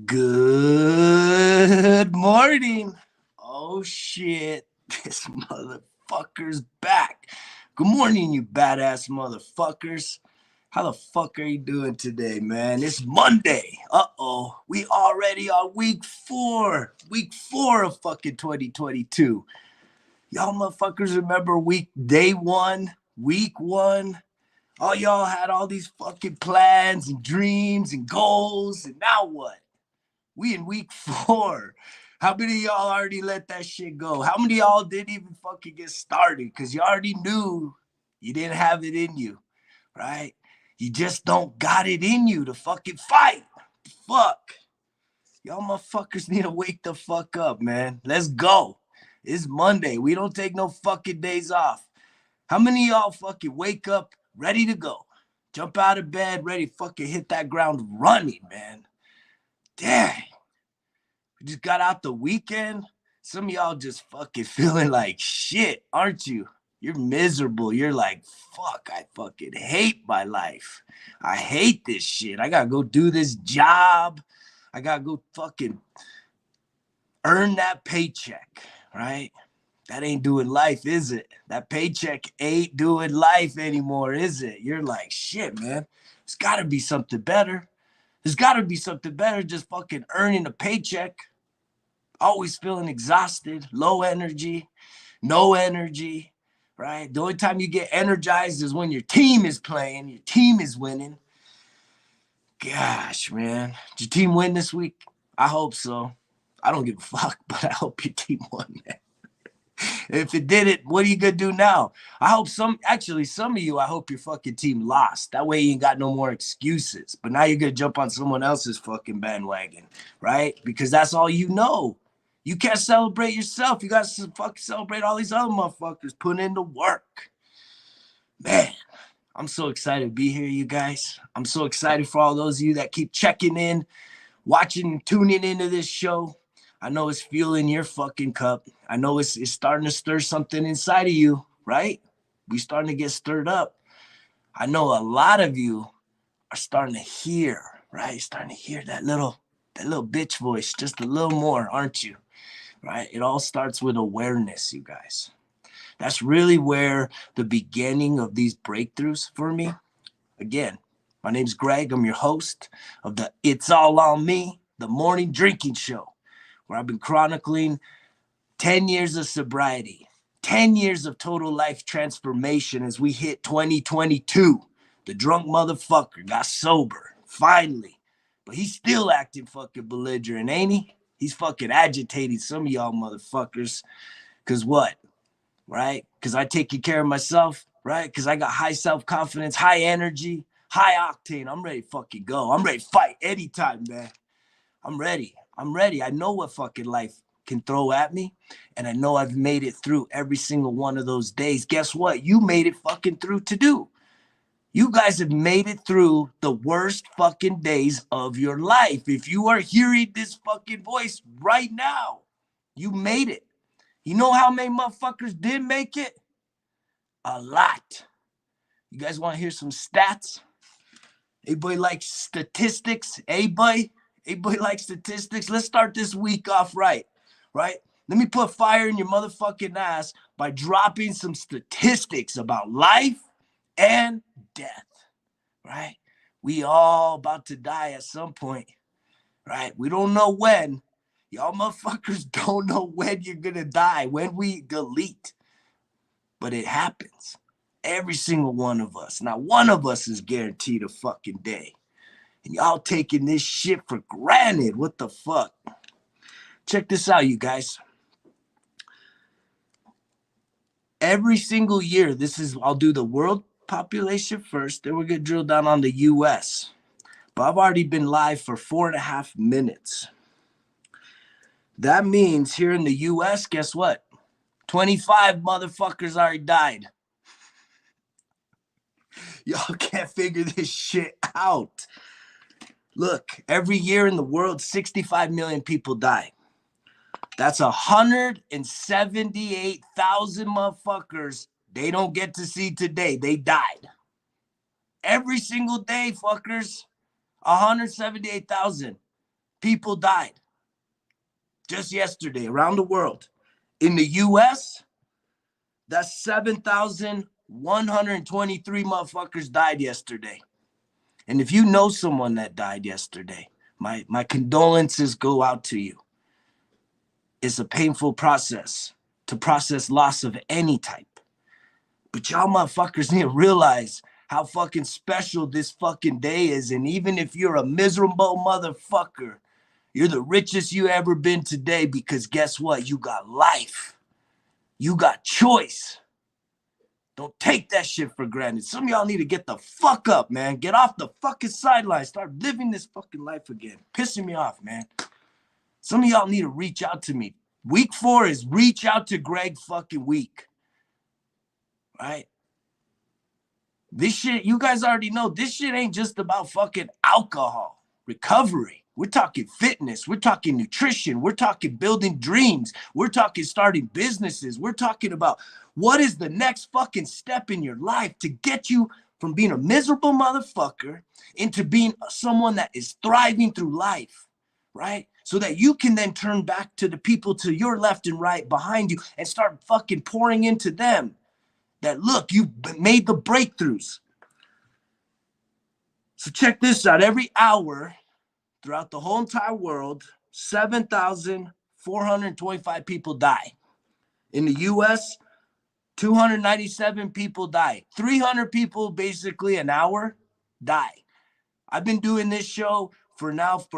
Good morning. Oh shit, this motherfucker's back. Good morning, you badass motherfuckers. How the fuck are you doing today, man? It's Monday. Uh-oh. We already on week 4. Week 4 of fucking 2022. Y'all motherfuckers remember day 1, week 1? All y'all had all these fucking plans and dreams and goals, and now what? We in week 4. How many of y'all already let that shit go? How many of y'all didn't even fucking get started because you already knew you didn't have it in you, right? You just don't got it in you to fucking fight. Fuck. Y'all motherfuckers need to wake the fuck up, man. Let's go. It's Monday. We don't take no fucking days off. How many of y'all fucking wake up ready to go? Jump out of bed, ready to fucking hit that ground running, man. Dang. We just got out the weekend. Some of y'all just fucking feeling like shit, aren't you? You're miserable. You're like, fuck, I fucking hate my life. I hate this shit. I gotta go do this job. I gotta go fucking earn that paycheck, right? That ain't doing life, is it? That paycheck ain't doing life anymore, is it? You're like, shit, man. There's gotta be something better. There's gotta be something better just fucking earning a paycheck. Always feeling exhausted, low energy, no energy, right? The only time you get energized is when your team is playing, your team is winning. Gosh, man. Did your team win this week? I hope so. I don't give a fuck, but I hope your team won, man. If it didn't, what are you gonna do now? I hope some of you, I hope your fucking team lost. That way you ain't got no more excuses. But now you're gonna jump on someone else's fucking bandwagon, right? Because that's all you know. You can't celebrate yourself. You got to fucking celebrate all these other motherfuckers putting in the work. Man, I'm so excited to be here, you guys. I'm so excited for all those of you that keep checking in, watching, tuning into this show. I know it's fueling your fucking cup. I know it's starting to stir something inside of you, right? We starting to get stirred up. I know a lot of you are starting to hear, right? Starting to hear that little bitch voice just a little more, aren't you? Right? It all starts with awareness, you guys. That's really where the beginning of these breakthroughs for me. Again, my name's Greg. I'm your host of the It's All On Me, the morning drinking show, where I've been chronicling 10 years of sobriety, 10 years of total life transformation as we hit 2022. The drunk motherfucker got sober, finally. But he's still acting fucking belligerent, ain't he? He's fucking agitating some of y'all motherfuckers. Cause what? Right? Cause I taking care of myself, right? Cause I got high self-confidence, high energy, high octane. I'm ready to fucking go. I'm ready to fight anytime, man. I'm ready. I'm ready. I know what fucking life can throw at me. And I know I've made it through every single one of those days. Guess what? You made it fucking through to do. You guys have made it through the worst fucking days of your life. If you are hearing this fucking voice right now, you made it. You know how many motherfuckers did make it? A lot. You guys want to hear some stats? Anybody like statistics? Anybody like statistics? Let's start this week off right? Let me put fire in your motherfucking ass by dropping some statistics about life and death, right? We all about to die at some point, right? We don't know when. Y'all motherfuckers don't know when you're gonna die, when we delete. But it happens. Every single one of us. Not one of us is guaranteed a fucking day. And y'all taking this shit for granted. What the fuck? Check this out, you guys. Every single year, I'll do the world population first, then we're going to drill down on the US. But I've already been live for 4.5 minutes. That means here in the US, guess what? 25 motherfuckers already died. Y'all can't figure this shit out. Look, every year in the world, 65 million people die. That's 178,000 motherfuckers they don't get to see today. They died. Every single day, fuckers. 178,000. people died just yesterday around the world. In the US, that's 7,123 motherfuckers died yesterday. And if you know someone that died yesterday, my condolences go out to you. It's a painful process to process loss of any type. But y'all motherfuckers need to realize how fucking special this fucking day is. And even if you're a miserable motherfucker, you're the richest you ever been today, because guess what? You got life. You got choice. Don't take that shit for granted. Some of y'all need to get the fuck up, man. Get off the fucking sideline. Start living this fucking life again. Pissing me off, man. Some of y'all need to reach out to me. Week 4 is reach out to Greg fucking week. Right? This shit, you guys already know, this shit ain't just about fucking alcohol, recovery. We're talking fitness. We're talking nutrition. We're talking building dreams. We're talking starting businesses. We're talking about what is the next fucking step in your life to get you from being a miserable motherfucker into being someone that is thriving through life, right? So that you can then turn back to the people to your left and right behind you and start fucking pouring into them. That look, you've made the breakthroughs. So check this out. Every hour throughout the whole entire world, 7,425 people die. In the US, 297 people die. 300 people basically an hour die. I've been doing this show for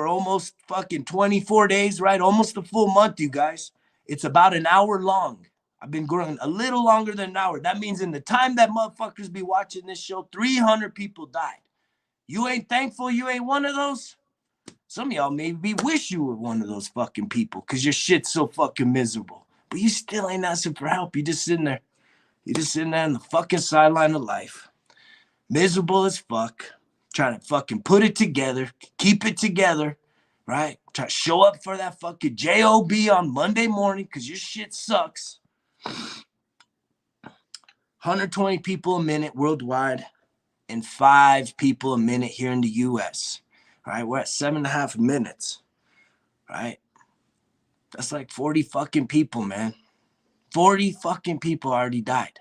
almost fucking 24 days, right? Almost a full month, you guys. It's about an hour long. I've been going a little longer than an hour. That means in the time that motherfuckers be watching this show, 300 people died. You ain't thankful you ain't one of those? Some of y'all maybe wish you were one of those fucking people because your shit's so fucking miserable. But you still ain't asking for help. You just sitting there. You're just sitting there on the fucking sideline of life. Miserable as fuck. Trying to fucking put it together. Keep it together. Right? Try to show up for that fucking job on Monday morning because your shit sucks. 120 people a minute worldwide and 5 people a minute here in the US. All right, we're at 7.5 minutes. Right? That's like 40 fucking people, man. 40 fucking people already died.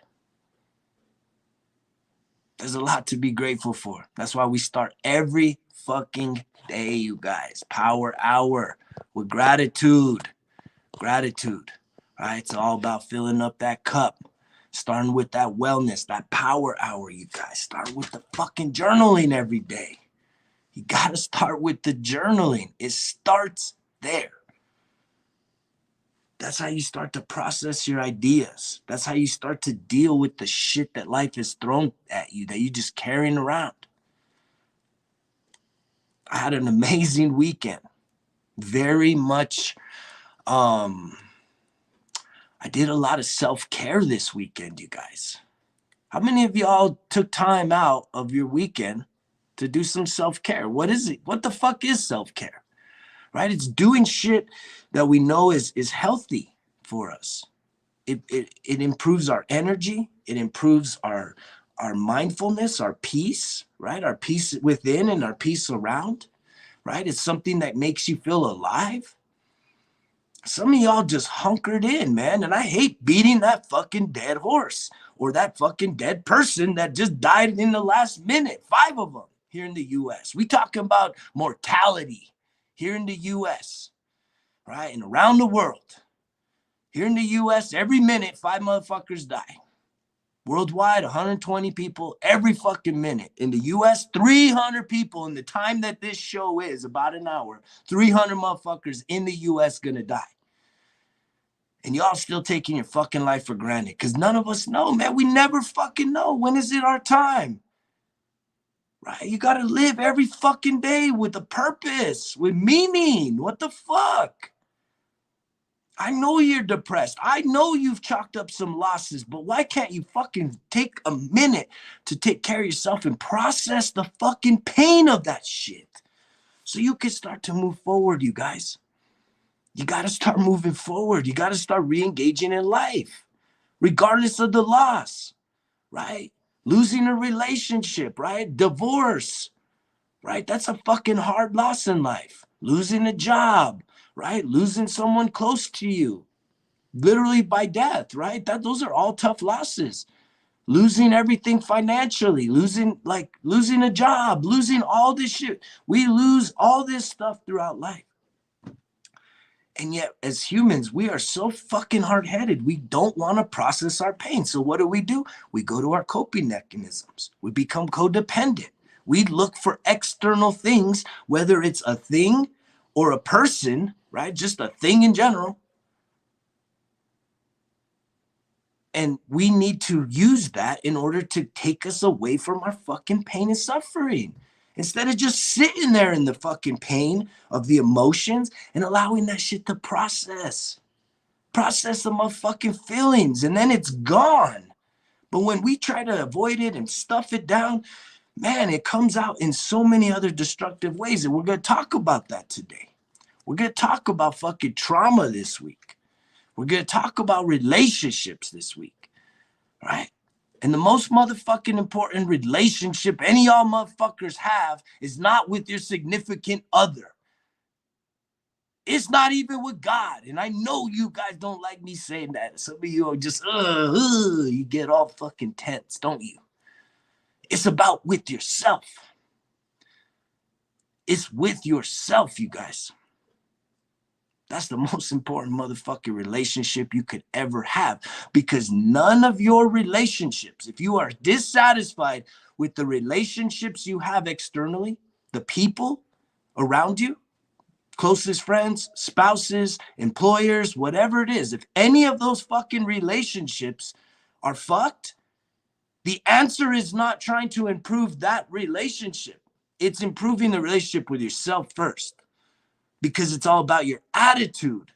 There's a lot to be grateful for. That's why we start every fucking day, you guys. Power hour with gratitude. Gratitude. Right? It's all about filling up that cup. Starting with that wellness, that power hour, you guys. Start with the fucking journaling every day. You got to start with the journaling. It starts there. That's how you start to process your ideas. That's how you start to deal with the shit that life has thrown at you, that you're just carrying around. I had an amazing weekend. Very much, I did a lot of self-care this weekend, you guys. How many of y'all took time out of your weekend to do some self-care? What is it? What the fuck is self-care? Right? It's doing shit that we know is healthy for us. It improves our energy. It improves our mindfulness, our peace, right? Our peace within and our peace around, right? It's something that makes you feel alive. Some of y'all just hunkered in, man. And I hate beating that fucking dead horse or that fucking dead person that just died in the last minute. 5 of them here in the US. We talking about mortality here in the US, right? And around the world. Here in the US, every minute, 5 motherfuckers die. Worldwide, 120 people every fucking minute. In the US, 300 people in the time that this show is, about an hour, 300 motherfuckers in the US gonna die. And y'all still taking your fucking life for granted because none of us know, man. We never fucking know. When is it our time? Right? You gotta live every fucking day with a purpose, with meaning. What the fuck? I know you're depressed. I know you've chalked up some losses, but why can't you fucking take a minute to take care of yourself and process the fucking pain of that shit so you can start to move forward, you guys? You got to start moving forward. You got to start re-engaging in life, regardless of the loss, right? Losing a relationship, right? Divorce, right? That's a fucking hard loss in life. losing a job, right? Losing someone close to you, literally by death, right? Those are all tough losses. Losing everything financially, losing a job, losing all this shit. We lose all this stuff throughout life. And yet, as humans, we are so fucking hard-headed. We don't want to process our pain. So what do? We go to our coping mechanisms. We become codependent. We look for external things, whether it's a thing or a person, right? Just a thing in general. And we need to use that in order to take us away from our fucking pain and suffering. Instead of just sitting there in the fucking pain of the emotions and allowing that shit to process the motherfucking feelings, and then it's gone. But when we try to avoid it and stuff it down, man, it comes out in so many other destructive ways. And we're going to talk about that today. We're going to talk about fucking trauma this week. We're going to talk about relationships this week, right? And the most motherfucking important relationship any of y'all motherfuckers have is not with your significant other. It's not even with God. And I know you guys don't like me saying that. Some of you are just, you get all fucking tense, don't you? It's about with yourself. It's with yourself, you guys. That's the most important motherfucking relationship you could ever have, because none of your relationships, if you are dissatisfied with the relationships you have externally, the people around you, closest friends, spouses, employers, whatever it is, if any of those fucking relationships are fucked, the answer is not trying to improve that relationship. It's improving the relationship with yourself first. Because it's all about your attitude,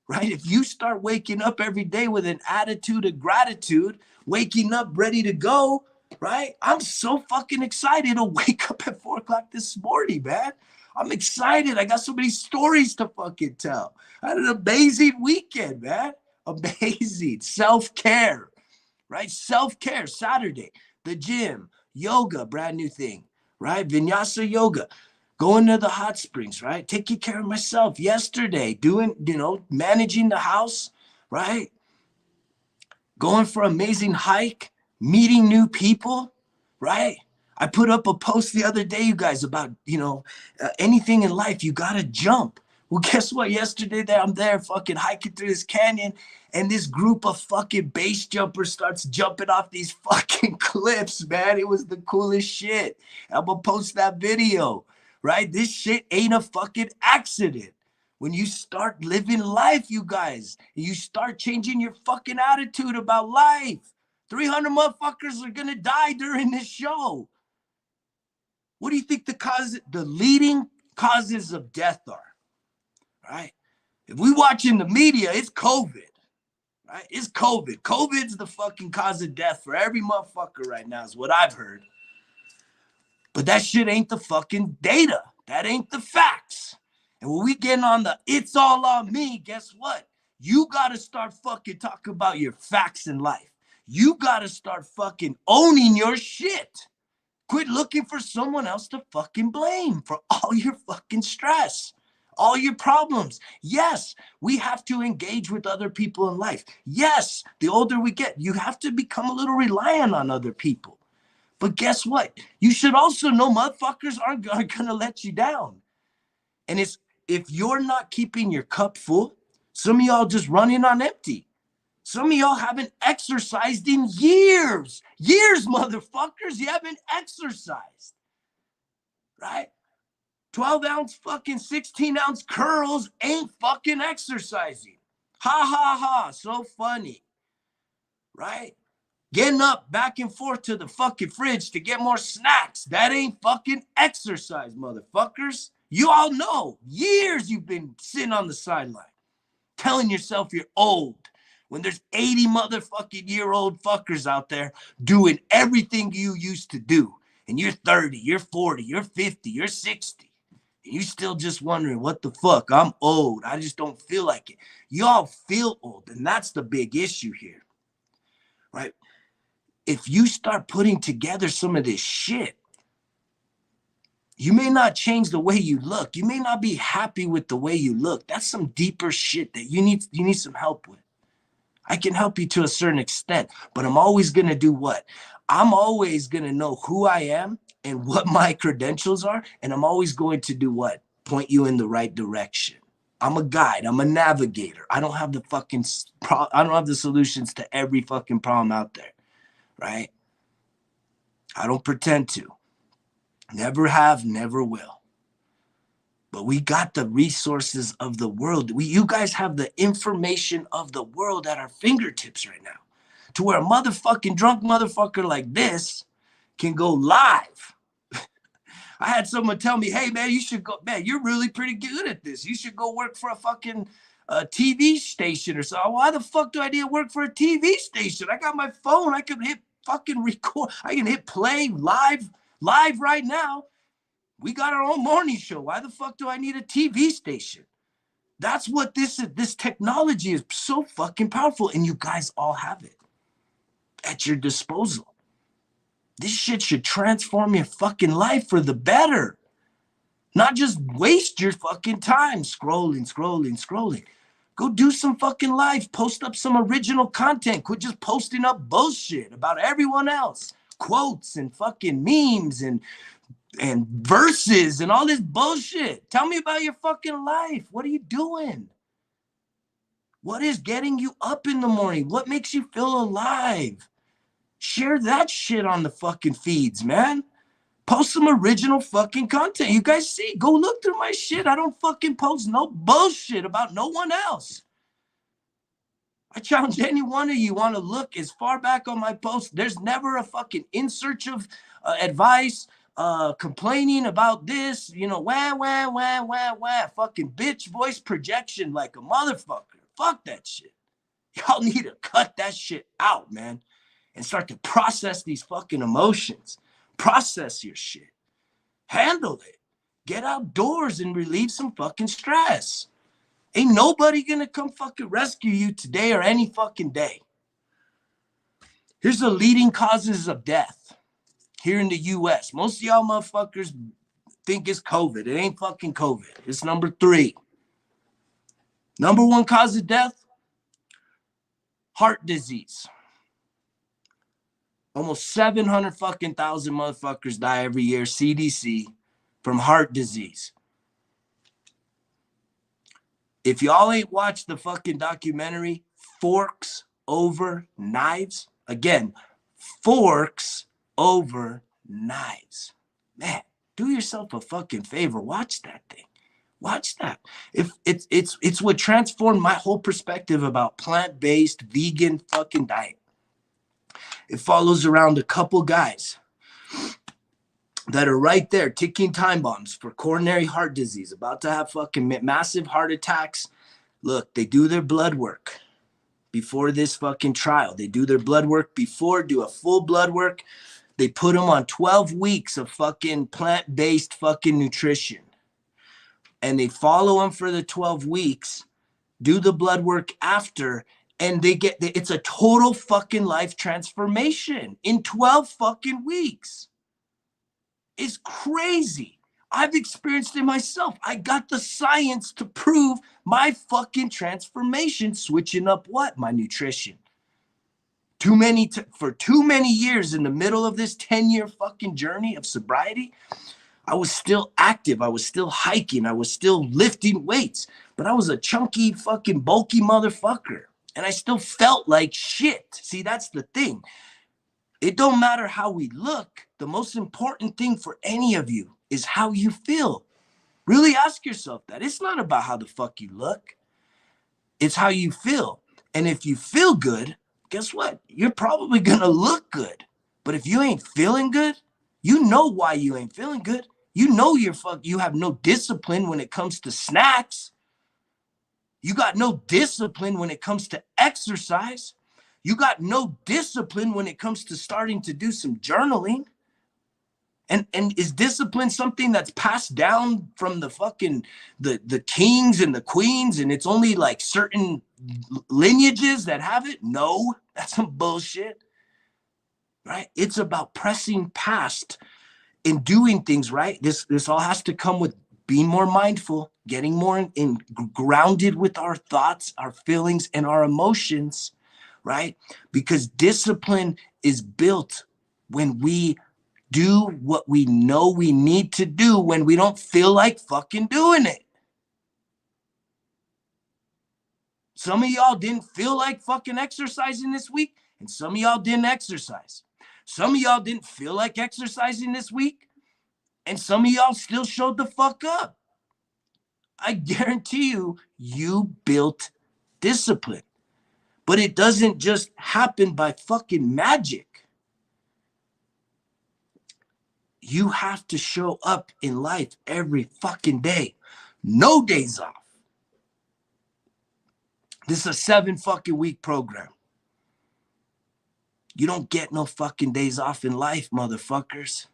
right? If you start waking up every day with an attitude of gratitude, waking up ready to go, right? I'm so fucking excited to wake up at 4 o'clock this morning, man. I'm excited. I got so many stories to fucking tell. I had an amazing weekend, man. Amazing. Self-care, right? Self-care, Saturday, the gym, yoga, brand new thing, right? Vinyasa yoga. Going to the hot springs, right? Taking care of myself yesterday, doing, managing the house, right? Going for an amazing hike, meeting new people, right? I put up a post the other day, you guys, about, anything in life, you got to jump. Well, guess what? Yesterday, I'm there fucking hiking through this canyon, and this group of fucking base jumpers starts jumping off these fucking cliffs, man. It was the coolest shit. I'm going to post that video. Right? This shit ain't a fucking accident. When you start living life, you guys, you start changing your fucking attitude about life. 300 motherfuckers are gonna die during this show. What do you think the leading causes of death are? Right? If we watching the media, it's COVID. Right? It's COVID. COVID's the fucking cause of death for every motherfucker right now, is what I've heard. But that shit ain't the fucking data. That ain't the facts. And when we getting on the it's all on me, guess what? You got to start fucking talking about your facts in life. You got to start fucking owning your shit. Quit looking for someone else to fucking blame for all your fucking stress, all your problems. Yes, we have to engage with other people in life. Yes, the older we get, you have to become a little reliant on other people. But guess what? You should also know motherfuckers aren't going to let you down. And if you're not keeping your cup full, some of y'all just running on empty. Some of y'all haven't exercised in years. Years, motherfuckers. You haven't exercised. Right? 12-ounce fucking 16-ounce curls ain't fucking exercising. Ha, ha, ha. So funny. Right? Getting up back and forth to the fucking fridge to get more snacks. That ain't fucking exercise, motherfuckers. You all know. Years you've been sitting on the sideline telling yourself you're old when there's 80 motherfucking year-old fuckers out there doing everything you used to do. And you're 30, you're 40, you're 50, you're 60. And you're still just wondering, what the fuck? I'm old. I just don't feel like it. Y'all feel old, and that's the big issue here. Right? If you start putting together some of this shit, You may not change the way you look. You may not be happy with the way you look. That's some deeper shit that you need some help with. I can help you to a certain extent, but I'm always going to do what? I'm always going to know who I am and what my credentials are, and I'm always going to do what? Point you in the right direction. I'm a guide. I'm a navigator. I don't have the solutions to every fucking problem out there, right? I don't pretend to. Never have, never will. But we got the resources of the world. You guys have the information of the world at our fingertips right now. To where a motherfucking drunk motherfucker like this can go live. I had someone tell me, hey, man, you should go, man, you're really pretty good at this. You should go work for a fucking TV station or something. Why the fuck do I need to work for a TV station? I got my phone. I can hit fucking record. I can hit play live right now. We got our own morning show. Why the fuck do I need a TV station? That's what this is. This technology is so fucking powerful, and you guys all have it at your disposal. This shit should transform your fucking life for the better. Not just waste your fucking time scrolling. Go do some fucking life. Post up some original content. Quit just posting up bullshit about everyone else. Quotes and fucking memes and verses and all this bullshit. Tell me about your fucking life. What are you doing? What is getting you up in the morning? What makes you feel alive? Share that shit on the fucking feeds, man. Post some original fucking content. You guys see, go look through my shit. I don't fucking post no bullshit about no one else. I challenge any one of you want to look as far back on my posts. There's never a fucking in search of advice, complaining about this, wah, fucking bitch voice projection like a motherfucker. Fuck that shit. Y'all need to cut that shit out, man, and start to process these fucking emotions. Process your shit. Handle it. Get outdoors and relieve some fucking stress. Ain't nobody gonna come fucking rescue you today or any fucking day. Here's the leading causes of death here in the US. Most of y'all motherfuckers think it's COVID. It ain't fucking COVID. It's number 3. Number 1 cause of death, heart disease. Almost 700 fucking thousand motherfuckers die every year, CDC, from heart disease. If y'all ain't watched the fucking documentary, Forks Over Knives, again, Forks Over Knives. Man, do yourself a fucking favor. Watch that thing. Watch that. If it's what transformed my whole perspective about plant-based vegan fucking diet. It follows around a couple guys that are right there ticking time bombs for coronary heart disease, about to have fucking massive heart attacks. Look, they do their blood work before this fucking trial. They do their blood work before, do a full blood work. They put them on 12 weeks of fucking plant-based fucking nutrition. And they follow them for the 12 weeks, do the blood work after, and it's a total fucking life transformation in 12 fucking weeks. It's crazy. I've experienced it myself. I got the science to prove my fucking transformation, switching up what? My nutrition. For too many years in the middle of this 10-year fucking journey of sobriety, I was still active. I was still hiking. I was still lifting weights. But I was a chunky fucking bulky motherfucker. And I still felt like shit. See, that's the thing. It don't matter how we look. The most important thing for any of you is how you feel. Really ask yourself that. It's not about how the fuck you look. It's how you feel. And if you feel good, guess what? You're probably going to look good. But if you ain't feeling good, you know why you ain't feeling good. You know you have no discipline when it comes to snacks. You got no discipline when it comes to exercise. You got no discipline when it comes to starting to do some journaling. And is discipline something that's passed down from the fucking the kings and the queens, and it's only like certain lineages that have it? No, that's some bullshit. Right? It's about pressing past in doing things, right? This all has to come with being more mindful, getting more in grounded with our thoughts, our feelings, and our emotions, right? Because discipline is built when we do what we know we need to do when we don't feel like fucking doing it. Some of y'all didn't feel like fucking exercising this week, and some of y'all didn't exercise. Some of y'all didn't feel like exercising this week, and some of y'all still showed the fuck up. I guarantee you, you built discipline. But it doesn't just happen by fucking magic. You have to show up in life every fucking day. No days off. This is a 7 fucking week program. You don't get no fucking days off in life, motherfuckers.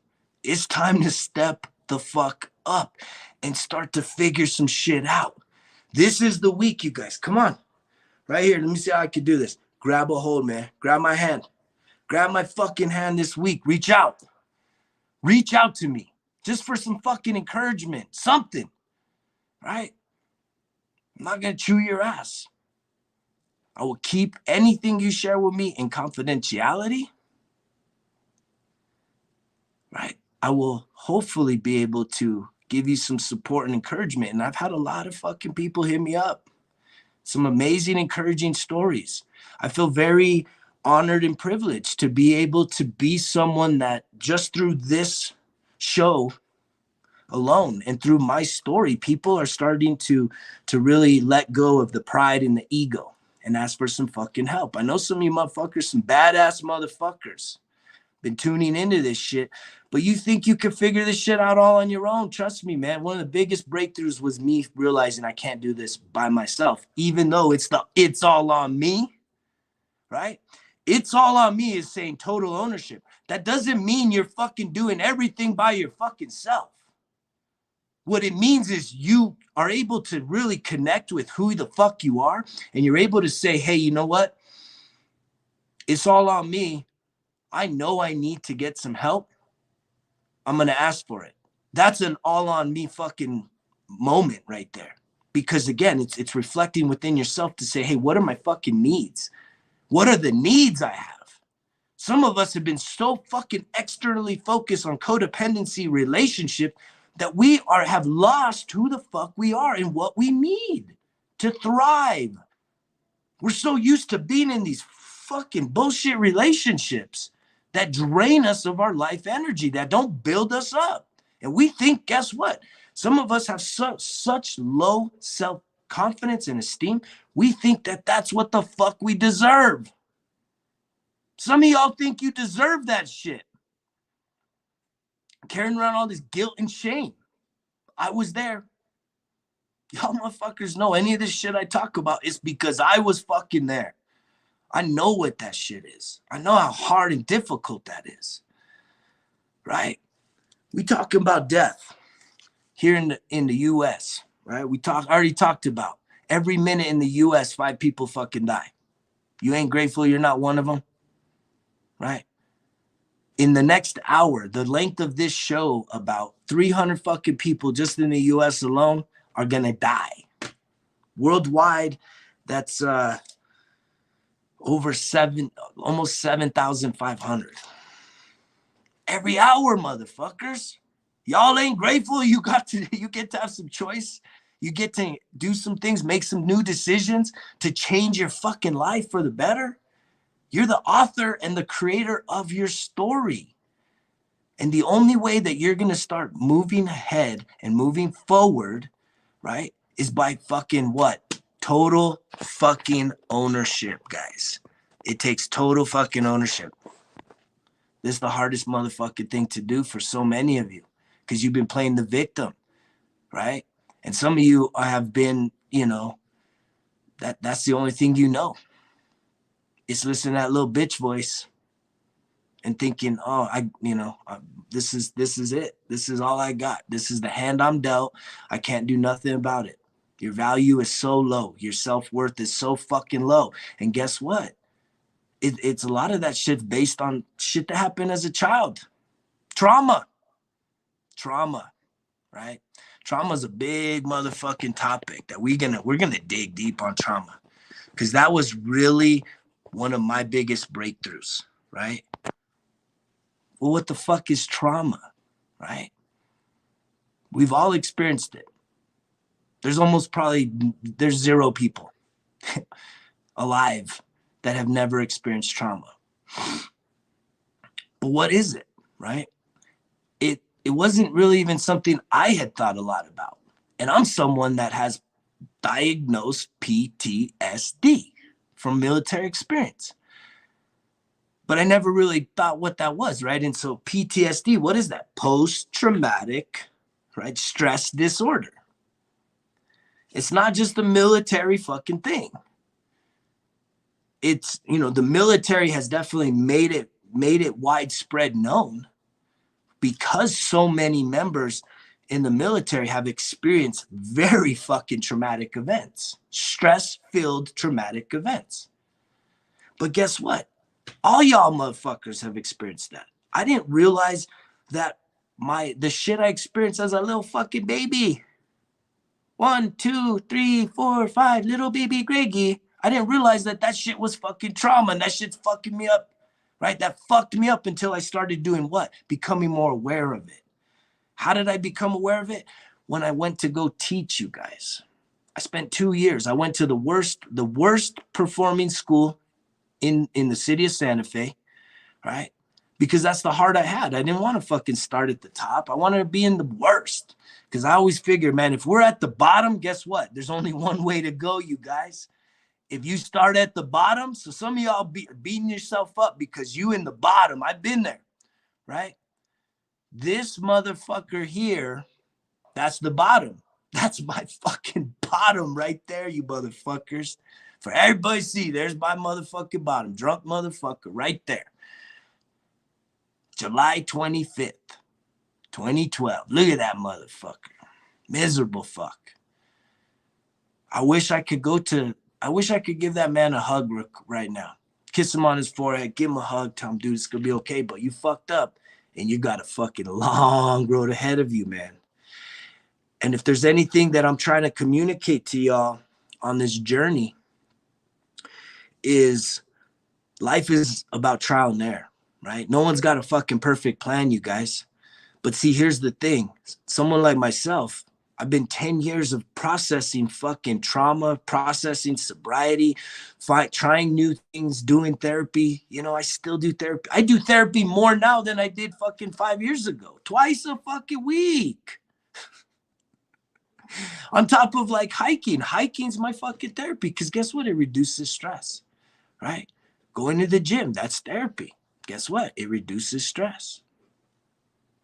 It's time to step the fuck up and start to figure some shit out. This is the week, you guys. Come on. Right here. Let me see how I can do this. Grab a hold, man. Grab my hand. Grab my fucking hand this week. Reach out. Reach out to me. Just for some fucking encouragement. Something. Right? I'm not going to chew your ass. I will keep anything you share with me in confidentiality. Right? I will hopefully be able to give you some support and encouragement. And I've had a lot of fucking people hit me up. Some amazing, encouraging stories. I feel very honored and privileged to be able to be someone that just through this show alone and through my story, people are starting to really let go of the pride and the ego and ask for some fucking help. I know some of you motherfuckers, some badass motherfuckers, been tuning into this shit, but you think you can figure this shit out all on your own. Trust me, man. One of the biggest breakthroughs was me realizing I can't do this by myself, even though it's all on me, right? It's all on me is saying total ownership. That doesn't mean you're fucking doing everything by your fucking self. What it means is you are able to really connect with who the fuck you are, and you're able to say, hey, you know what? It's all on me. I know I need to get some help. I'm going to ask for it. That's an all on me fucking moment right there. Because again, it's reflecting within yourself to say, hey, what are my fucking needs? What are the needs I have? Some of us have been so fucking externally focused on codependency relationship that we have lost who the fuck we are and what we need to thrive. We're so used to being in these fucking bullshit relationships that drain us of our life energy, that don't build us up. And we think, guess what? Some of us have such low self-confidence and esteem. We think that that's what the fuck we deserve. Some of y'all think you deserve that shit. Carrying around all this guilt and shame. I was there. Y'all motherfuckers know any of this shit I talk about is because I was fucking there. I know what that shit is. I know how hard and difficult that is. Right? We talking about death here in the US, right? Already talked about every minute in the US, 5 people fucking die. You ain't grateful you're not one of them, right? In the next hour, the length of this show, about 300 fucking people just in the US alone are gonna die. Worldwide, that's almost 7,500. Every hour, motherfuckers. Y'all ain't grateful you get to have some choice. You get to do some things, make some new decisions to change your fucking life for the better. You're the author and the creator of your story. And the only way that you're going to start moving ahead and moving forward, right, is by fucking what? Total fucking ownership, guys. It takes total fucking ownership. This is the hardest motherfucking thing to do for so many of you because you've been playing the victim, right? And some of you have been, that's the only thing you know. It's listening to that little bitch voice and thinking, oh, this is it. This is all I got. This is the hand I'm dealt. I can't do nothing about it. Your value is so low. Your self-worth is so fucking low. And guess what? It's a lot of that shit based on shit that happened as a child. Trauma. Trauma, right? Trauma is a big motherfucking topic that we're gonna dig deep on trauma, because that was really one of my biggest breakthroughs, right? Well, what the fuck is trauma, right? We've all experienced it. There's 0 people alive that have never experienced trauma. But what is it, right? It wasn't really even something I had thought a lot about. And I'm someone that has diagnosed PTSD from military experience. But I never really thought what that was, right? And so PTSD, what is that? Post-traumatic, right, stress disorder. It's not just a military fucking thing. It's, the military has definitely made it widespread known, because so many members in the military have experienced very fucking traumatic events, stress-filled traumatic events. But guess what? All y'all motherfuckers have experienced that. I didn't realize that the shit I experienced as a little fucking baby. 1, 2, 3, 4, 5, little baby Greggy. I didn't realize that shit was fucking trauma, and that shit's fucking me up, right? That fucked me up until I started doing what? Becoming more aware of it. How did I become aware of it? When I went to go teach you guys. I spent 2 years. I went to the worst performing school in the city of Santa Fe, right? Because that's the heart I had. I didn't want to fucking start at the top. I wanted to be in the worst. Because I always figured, man, if we're at the bottom, guess what? There's only one way to go, you guys. If you start at the bottom, so some of y'all beating yourself up because you in the bottom. I've been there, right? This motherfucker here, that's the bottom. That's my fucking bottom right there, you motherfuckers. For everybody to see, there's my motherfucking bottom. Drunk motherfucker right there. July 25th, 2012. Look at that motherfucker. Miserable fuck. I wish I could give that man a hug right now. Kiss him on his forehead, give him a hug, tell him, dude, it's gonna be okay, but you fucked up and you got a fucking long road ahead of you, man. And if there's anything that I'm trying to communicate to y'all on this journey, is life is about trial and error, right? No one's got a fucking perfect plan, you guys. But see, here's the thing. Someone like myself, I've been 10 years of processing fucking trauma, processing sobriety, trying new things, doing therapy. I still do therapy. I do therapy more now than I did fucking 5 years ago. Twice a fucking week. On top of like hiking. Hiking's my fucking therapy, because guess what? It reduces stress, right? Going to the gym, that's therapy. Guess what? It reduces stress,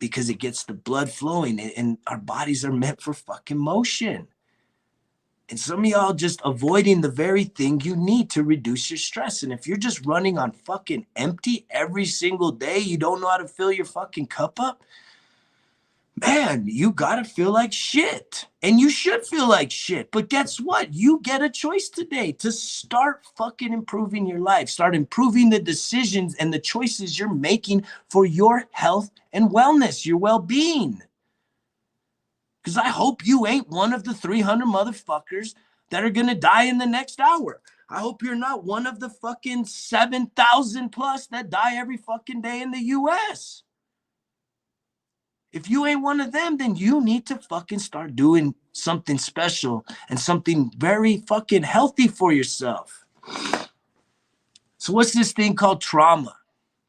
because it gets the blood flowing, and our bodies are meant for fucking motion. And some of y'all just avoiding the very thing you need to reduce your stress. And if you're just running on fucking empty every single day, you don't know how to fill your fucking cup up, man, you gotta feel like shit. And you should feel like shit. But guess what? You get a choice today to start fucking improving your life. Start improving the decisions and the choices you're making for your health and wellness, your well-being. Because I hope you ain't one of the 300 motherfuckers that are gonna die in the next hour. I hope you're not one of the fucking 7,000 plus that die every fucking day in the US. If you ain't one of them, then you need to fucking start doing something special and something very fucking healthy for yourself. So what's this thing called trauma?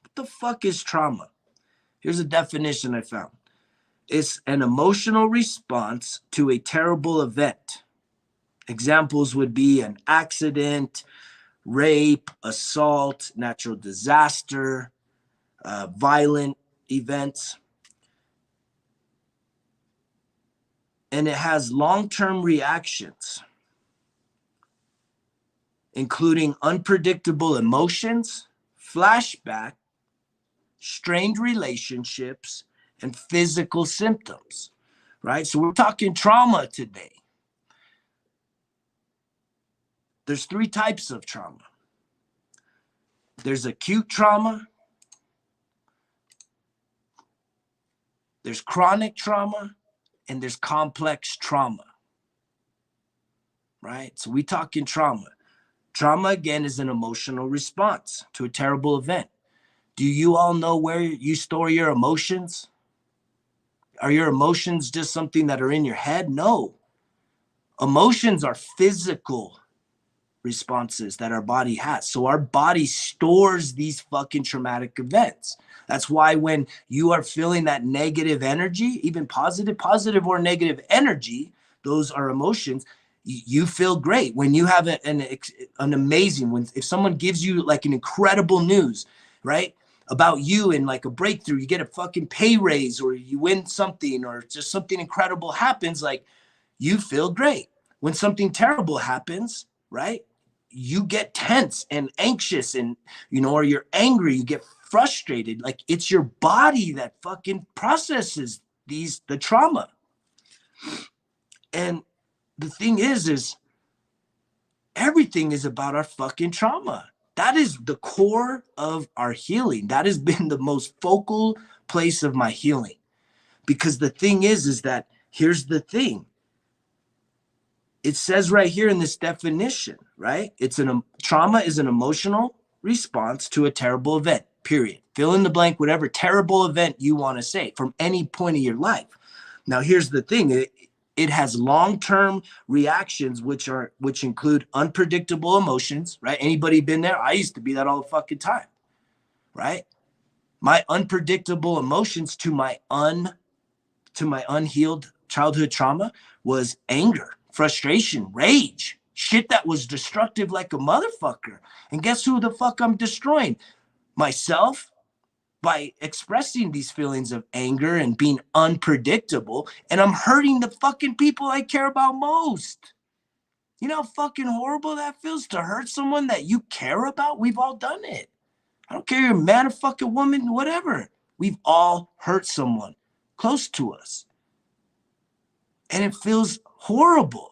What the fuck is trauma? Here's a definition I found. It's an emotional response to a terrible event. Examples would be an accident, rape, assault, natural disaster, violent events. And it has long-term reactions, including unpredictable emotions, flashback, strained relationships, and physical symptoms, right? So we're talking trauma today. There's 3 types of trauma. There's acute trauma, There's chronic trauma and there's complex trauma, right? So we talking trauma. Trauma, again, is an emotional response to a terrible event. Do you all know where you store your emotions? Are your emotions just something that are in your head? No. Emotions are physical responses that our body has. So our body stores these fucking traumatic events. That's why when you are feeling that negative energy, even positive or negative energy, those are emotions, you feel great. When you have an amazing, if someone gives you like an incredible news, right, about you and like a breakthrough, you get a fucking pay raise or you win something or just something incredible happens, like you feel great. When something terrible happens, right, you get tense and anxious and, or you're angry, you get frustrated. Like it's your body that fucking processes the trauma. And the thing is everything is about our fucking trauma. That is the core of our healing. That has been the most focal place of my healing. Because the thing is that here's the thing. It says right here in this definition, right? Trauma is an emotional response to a terrible event, period. Fill in the blank, whatever terrible event you want to say from any point of your life. Now, here's the thing. It has long-term reactions, which include unpredictable emotions, right? Anybody been there? I used to be that all the fucking time, right? My unpredictable emotions to my unhealed childhood trauma was anger, frustration, rage, shit that was destructive like a motherfucker. And guess who the fuck I'm destroying? Myself, by expressing these feelings of anger and being unpredictable, and I'm hurting the fucking people I care about most. You know how fucking horrible that feels to hurt someone that you care about? We've all done it. I don't care if you're a man or fucking woman, whatever. We've all hurt someone close to us. And it feels horrible.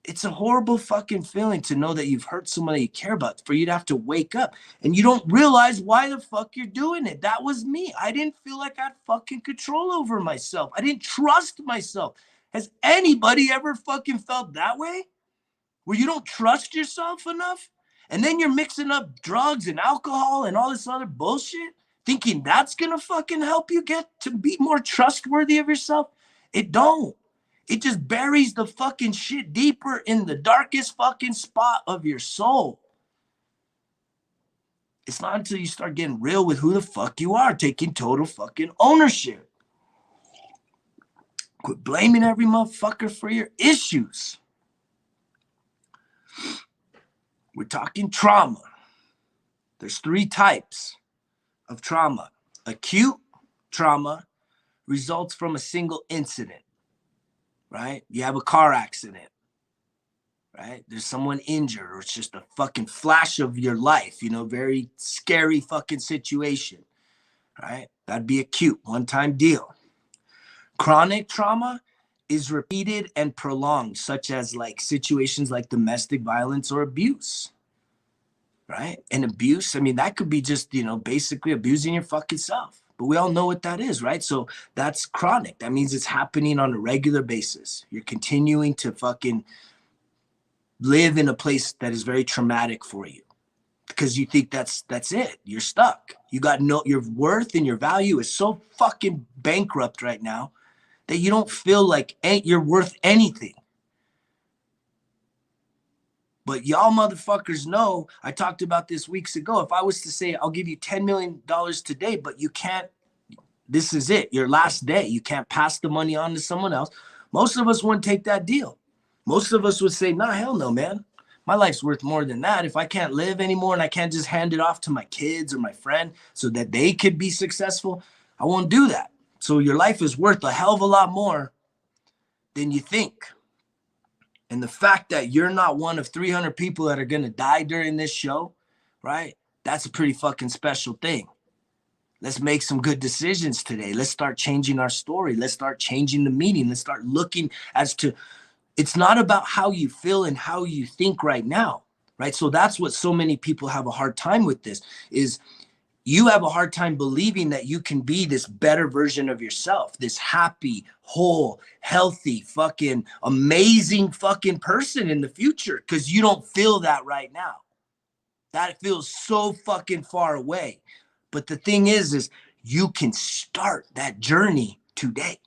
It's a horrible fucking feeling to know that you've hurt someone that you care about, for you to have to wake up and you don't realize why the fuck you're doing it. That was me. I didn't feel like I had fucking control over myself. I didn't trust myself. Has anybody ever fucking felt that way? Where you don't trust yourself enough? And then you're mixing up drugs and alcohol and all this other bullshit, thinking that's gonna fucking help you get to be more trustworthy of yourself? It don't. It just buries the fucking shit deeper in the darkest fucking spot of your soul. It's not until you start getting real with who the fuck you are, taking total fucking ownership. Quit blaming every motherfucker for your issues. We're talking trauma. There's 3 types of trauma. Acute trauma results from a single incident. Right? You have a car accident, right? There's someone injured, or it's just a fucking flash of your life, very scary fucking situation, right? That'd be acute, one-time deal. Chronic trauma is repeated and prolonged, such as like situations like domestic violence or abuse, right? And abuse, that could be just, basically abusing your fucking self. But we all know what that is, right? So that's chronic. That means it's happening on a regular basis. You're continuing to fucking live in a place that is very traumatic for you because you think that's it. You're stuck. Your worth and your value is so fucking bankrupt right now that you don't feel like you're worth anything. But y'all motherfuckers know, I talked about this weeks ago. If I was to say, I'll give you $10 million today, but you can't, this is it, your last day. You can't pass the money on to someone else. Most of us wouldn't take that deal. Most of us would say, nah, hell no, man. My life's worth more than that. If I can't live anymore and I can't just hand it off to my kids or my friend so that they could be successful, I won't do that. So your life is worth a hell of a lot more than you think. And the fact that you're not one of 300 people that are going to die during this show, right? That's a pretty fucking special thing. Let's make some good decisions today. Let's start changing our story. Let's start changing the meaning. Let's start looking as to, it's not about how you feel and how you think right now, right? So that's what so many people have a hard time with this is you have a hard time believing that you can be this better version of yourself, this happy, whole, healthy, fucking amazing fucking person in the future, because you don't feel that right now. That feels so fucking far away. But the thing is you can start that journey today.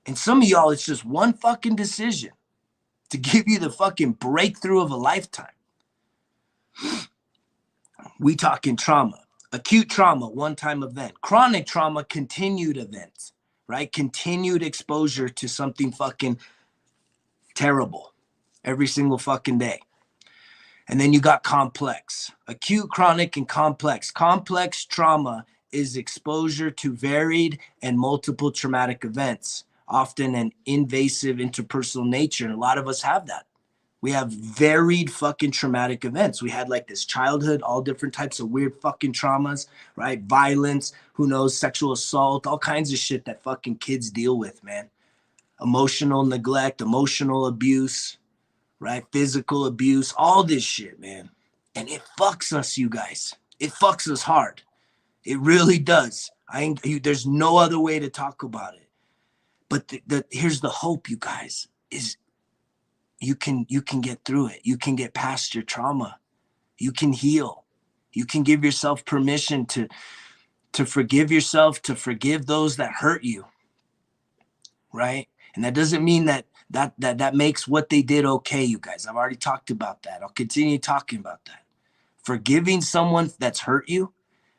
And some of y'all, it's just one fucking decision to give you the fucking breakthrough of a lifetime. We talking trauma. Acute trauma, one-time event. Chronic trauma, continued events, right? Continued exposure to something fucking terrible every single fucking day. And then you got complex. Acute, chronic, and complex. Complex trauma is exposure to varied and multiple traumatic events, often an invasive interpersonal nature. And a lot of us have that. We have varied fucking traumatic events. We had like this childhood, all different types of weird fucking traumas, right? Violence, who knows, sexual assault, all kinds of shit that fucking kids deal with, man. Emotional neglect, emotional abuse, right? Physical abuse, all this shit, man. And it fucks us, you guys. It fucks us hard. It really does. There's no other way to talk about it. But here's the hope, you guys, is you can get through it. You can get past your trauma. You can heal. You can give yourself permission to forgive yourself, to forgive those that hurt you, right? And that doesn't mean that makes what they did okay, you guys. I've already talked about that. I'll continue talking about that. Forgiving someone that's hurt you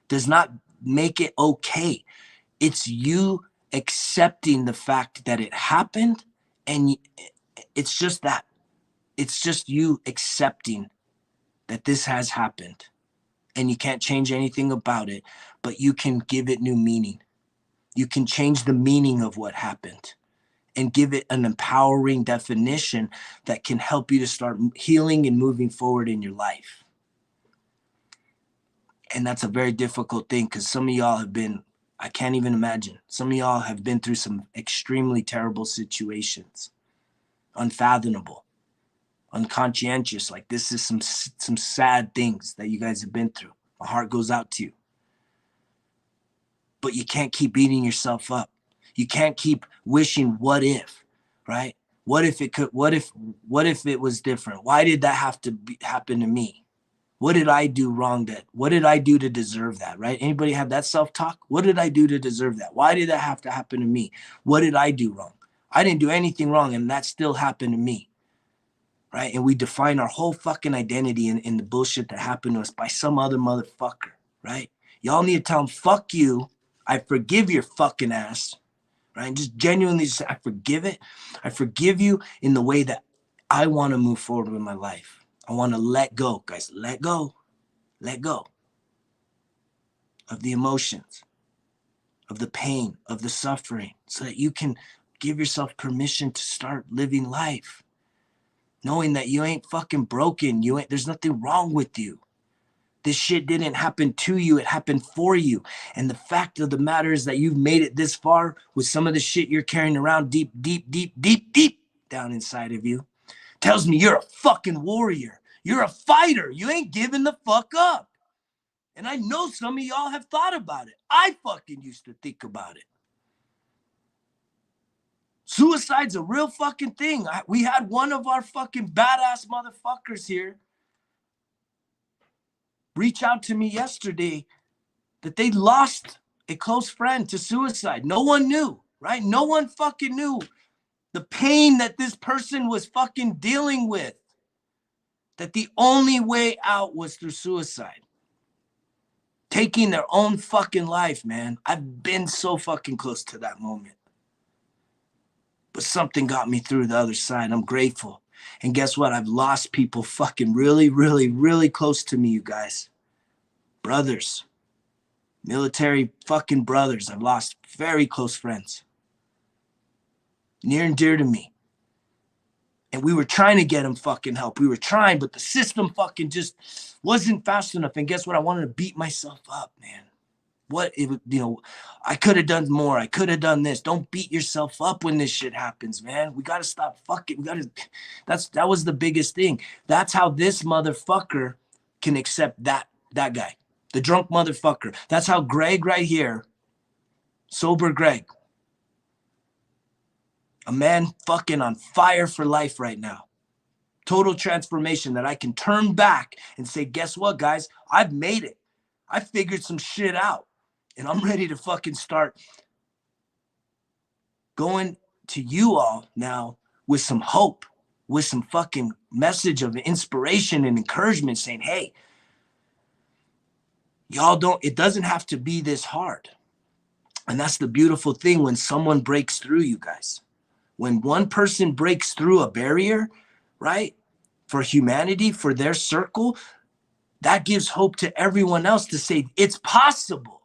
does not make it okay. It's you accepting the fact that it happened, and it's just that. It's just you accepting that this has happened, and you can't change anything about it, but you can give it new meaning. You can change the meaning of what happened and give it an empowering definition that can help you to start healing and moving forward in your life. And that's a very difficult thing, because some of y'all have been, I can't even imagine, some of y'all have been through some extremely terrible situations, unfathomable, unconscientious. Like, this is some sad things that you guys have been through. My heart goes out to you. But you can't keep beating yourself up. You can't keep wishing what if, right? What if it could, what if it was different? Why did that have to happen to me? What did I do wrong? What did I do to deserve that, right? Anybody have that self-talk? What did I do to deserve that? Why did that have to happen to me? What did I do wrong? I didn't do anything wrong, and that still happened to me, right? And we define our whole fucking identity in the bullshit that happened to us by some other motherfucker, right? Y'all need to tell them, fuck you. I forgive your fucking ass, right? And just genuinely say, I forgive it. I forgive you in the way that I want to move forward with my life. I want to let go, guys. Let go of the emotions, of the pain, of the suffering, so that you can give yourself permission to start living life, knowing that you ain't fucking broken. There's nothing wrong with you. This shit didn't happen to you. It happened for you. And the fact of the matter is that you've made it this far with some of the shit you're carrying around deep down inside of you tells me you're a fucking warrior. You're a fighter. You ain't giving the fuck up. And I know some of y'all have thought about it. I fucking used to think about it. Suicide's a real fucking thing. We had one of our fucking badass motherfuckers here reach out to me yesterday that they lost a close friend to suicide. No one knew, right? No one fucking knew the pain that this person was fucking dealing with, that the only way out was through suicide. Taking their own fucking life, man. I've been so fucking close to that moment. But something got me through the other side. I'm grateful. And guess what? I've lost people fucking really, really, really close to me, you guys. Brothers. Military fucking brothers. I've lost very close friends. Near and dear to me. And we were trying to get them fucking help. We were trying, but the system fucking just wasn't fast enough. And guess what? I wanted to beat myself up, man. I could have done more. I could have done this. Don't beat yourself up when this shit happens, man. We got to stop fucking. That was the biggest thing. That's how this motherfucker can accept that guy. The drunk motherfucker. That's how Greg right here, sober Greg, a man fucking on fire for life right now. Total transformation that I can turn back and say, guess what, guys? I've made it. I figured some shit out. And I'm ready to fucking start going to you all now with some hope, with some fucking message of inspiration and encouragement saying, hey, y'all don't, it doesn't have to be this hard. And that's the beautiful thing when someone breaks through, you guys. When one person breaks through a barrier, right, for humanity, for their circle, that gives hope to everyone else to say, it's possible.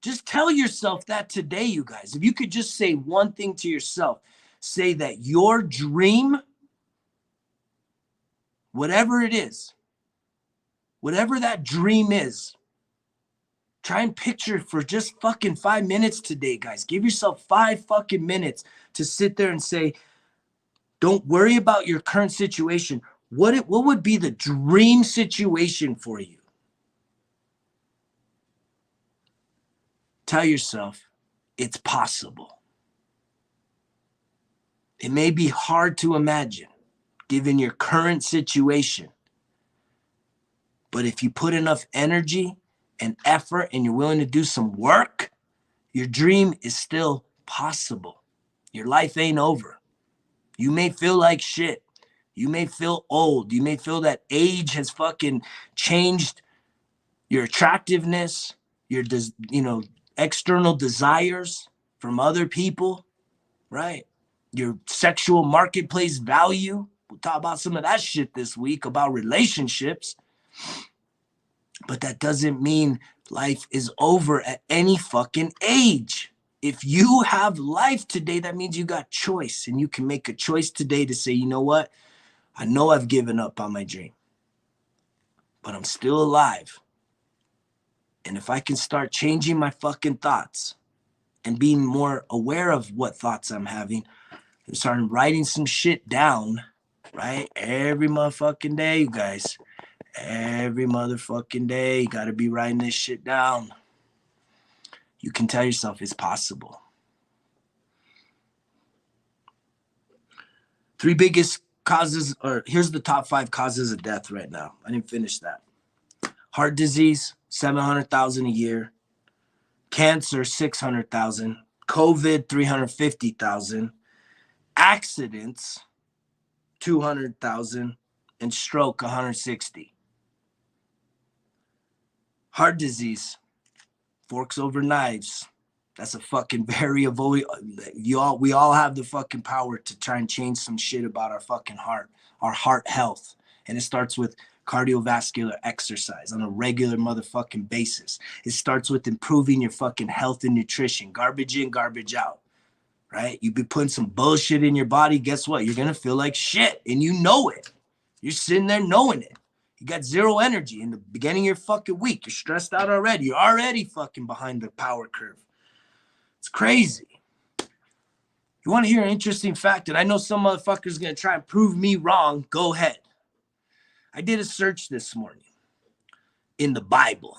Just tell yourself that today, you guys. If you could just say one thing to yourself, say that your dream, whatever it is, whatever that dream is, try and picture for just fucking 5 minutes today, guys. Give yourself 5 fucking minutes to sit there and say, don't worry about your current situation. What would be the dream situation for you? Tell yourself it's possible. It may be hard to imagine given your current situation, but if you put enough energy and effort and you're willing to do some work, your dream is still possible. Your life ain't over. You may feel like shit. You may feel old. You may feel that age has fucking changed your attractiveness, your, external desires from other people, right? Your sexual marketplace value. We'll talk about some of that shit this week about relationships. But that doesn't mean life is over at any fucking age. If you have life today, that means you got choice, and you can make a choice today to say, you know what? I know I've given up on my dream, but I'm still alive. And if I can start changing my fucking thoughts and being more aware of what thoughts I'm having and start writing some shit down, right? Every motherfucking day, you guys. Every motherfucking day, you gotta be writing this shit down. You can tell yourself it's possible. 3 biggest causes, or here's the top 5 causes of death right now. I didn't finish that. Heart disease, 700,000 a year. Cancer, 600,000. COVID, 350,000. Accidents, 200,000. And stroke, 160. Heart disease, forks over knives. That's a fucking variable. We all have the fucking power to try and change some shit about our fucking heart, our heart health. And it starts with cardiovascular exercise on a regular motherfucking basis. It starts with improving your fucking health and nutrition. Garbage in, garbage out, right? You be putting some bullshit in your body, guess what? You're going to feel like shit, and you know it. You're sitting there knowing it. You got zero energy in the beginning of your fucking week. You're stressed out already. You're already fucking behind the power curve. It's crazy. You want to hear an interesting fact? And I know some motherfucker's going to try and prove me wrong. Go ahead. I did a search this morning in the Bible.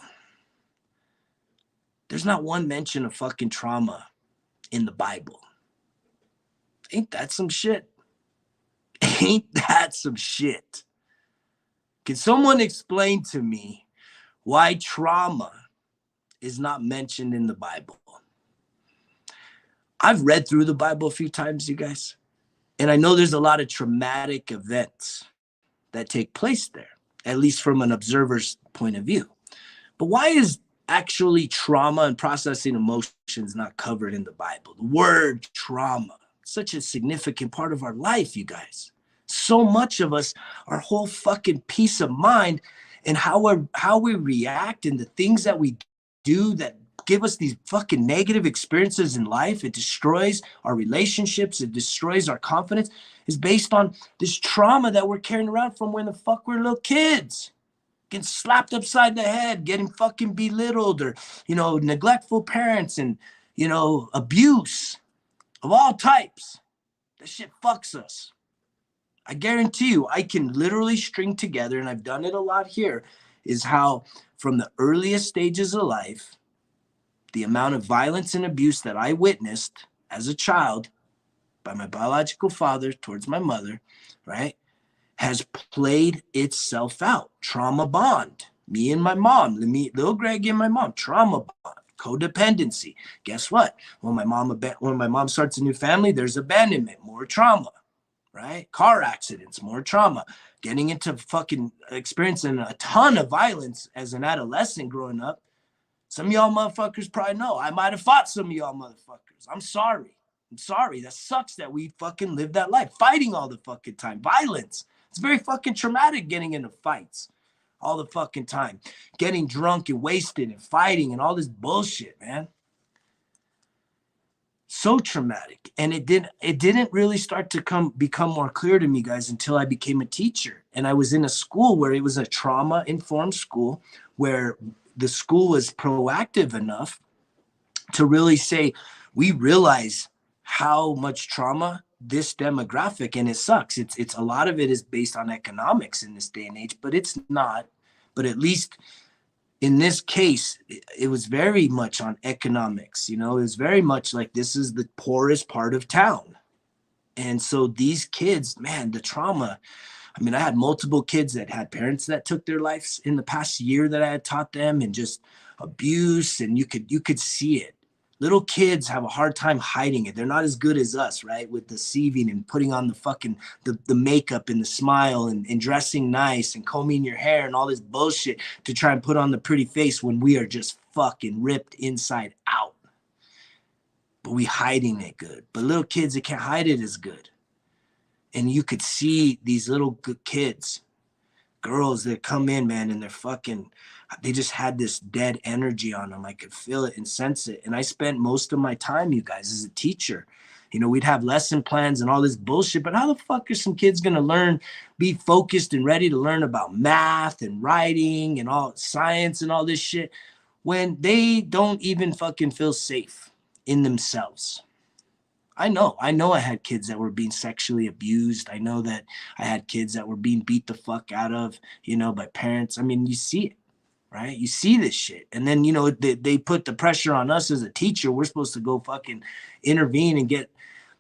There's not one mention of fucking trauma in the Bible. Ain't that some shit? Ain't that some shit? Can someone explain to me why trauma is not mentioned in the Bible? I've read through the Bible a few times, you guys, and I know there's a lot of traumatic events that take place there, at least from an observer's point of view. But why is actually trauma and processing emotions not covered in the Bible? The word trauma, such a significant part of our life, you guys. So much of us, our whole fucking peace of mind and how we react and the things that we do that give us these fucking negative experiences in life, it destroys our relationships, it destroys our confidence, is based on this trauma that we're carrying around from when the fuck we're little kids. Getting slapped upside the head, getting fucking belittled, or, neglectful parents and, abuse of all types. That shit fucks us. I guarantee you, I can literally string together, and I've done it a lot here, is how from the earliest stages of life, the amount of violence and abuse that I witnessed as a child by my biological father towards my mother, right, has played itself out. Trauma bond. Me and my mom, little Greg and my mom, trauma bond, codependency. Guess what? When my mom starts a new family, there's abandonment, more trauma, right? Car accidents, more trauma. Getting into fucking experiencing a ton of violence as an adolescent growing up. Some of y'all motherfuckers probably know. I might have fought some of y'all motherfuckers. I'm sorry. I'm sorry. That sucks that we fucking live that life. Fighting all the fucking time. Violence. It's very fucking traumatic getting into fights all the fucking time. Getting drunk and wasted and fighting and all this bullshit, man. So traumatic. And it didn't really start to become more clear to me, guys, until I became a teacher. And I was in a school where it was a trauma-informed school where the school was proactive enough to really say, we realize how much trauma this demographic, and it sucks. It's a lot of it is based on economics in this day and age, but it's not. But at least in this case, it was very much on economics. You know, it was very much like this is the poorest part of town. And so these kids, man, the trauma. I mean, I had multiple kids that had parents that took their lives in the past year that I had taught them, and just abuse, and you could see it. Little kids have a hard time hiding it. They're not as good as us, right? With deceiving and putting on the fucking the makeup and the smile and dressing nice and combing your hair and all this bullshit to try and put on the pretty face when we are just fucking ripped inside out. But we hiding it good. But little kids, they can't hide it as good. And you could see these little good kids, girls that come in, man, and they just had this dead energy on them. I could feel it and sense it. And I spent most of my time, you guys, as a teacher. You know, we'd have lesson plans and all this bullshit, but how the fuck are some kids going to learn, be focused and ready to learn about math and writing and all science and all this shit when they don't even fucking feel safe in themselves? I know I had kids that were being sexually abused. I know that I had kids that were being beat the fuck out of, you know, by parents. I mean, you see it, right? You see this shit. And then, you know, they put the pressure on us as a teacher. We're supposed to go fucking intervene and get,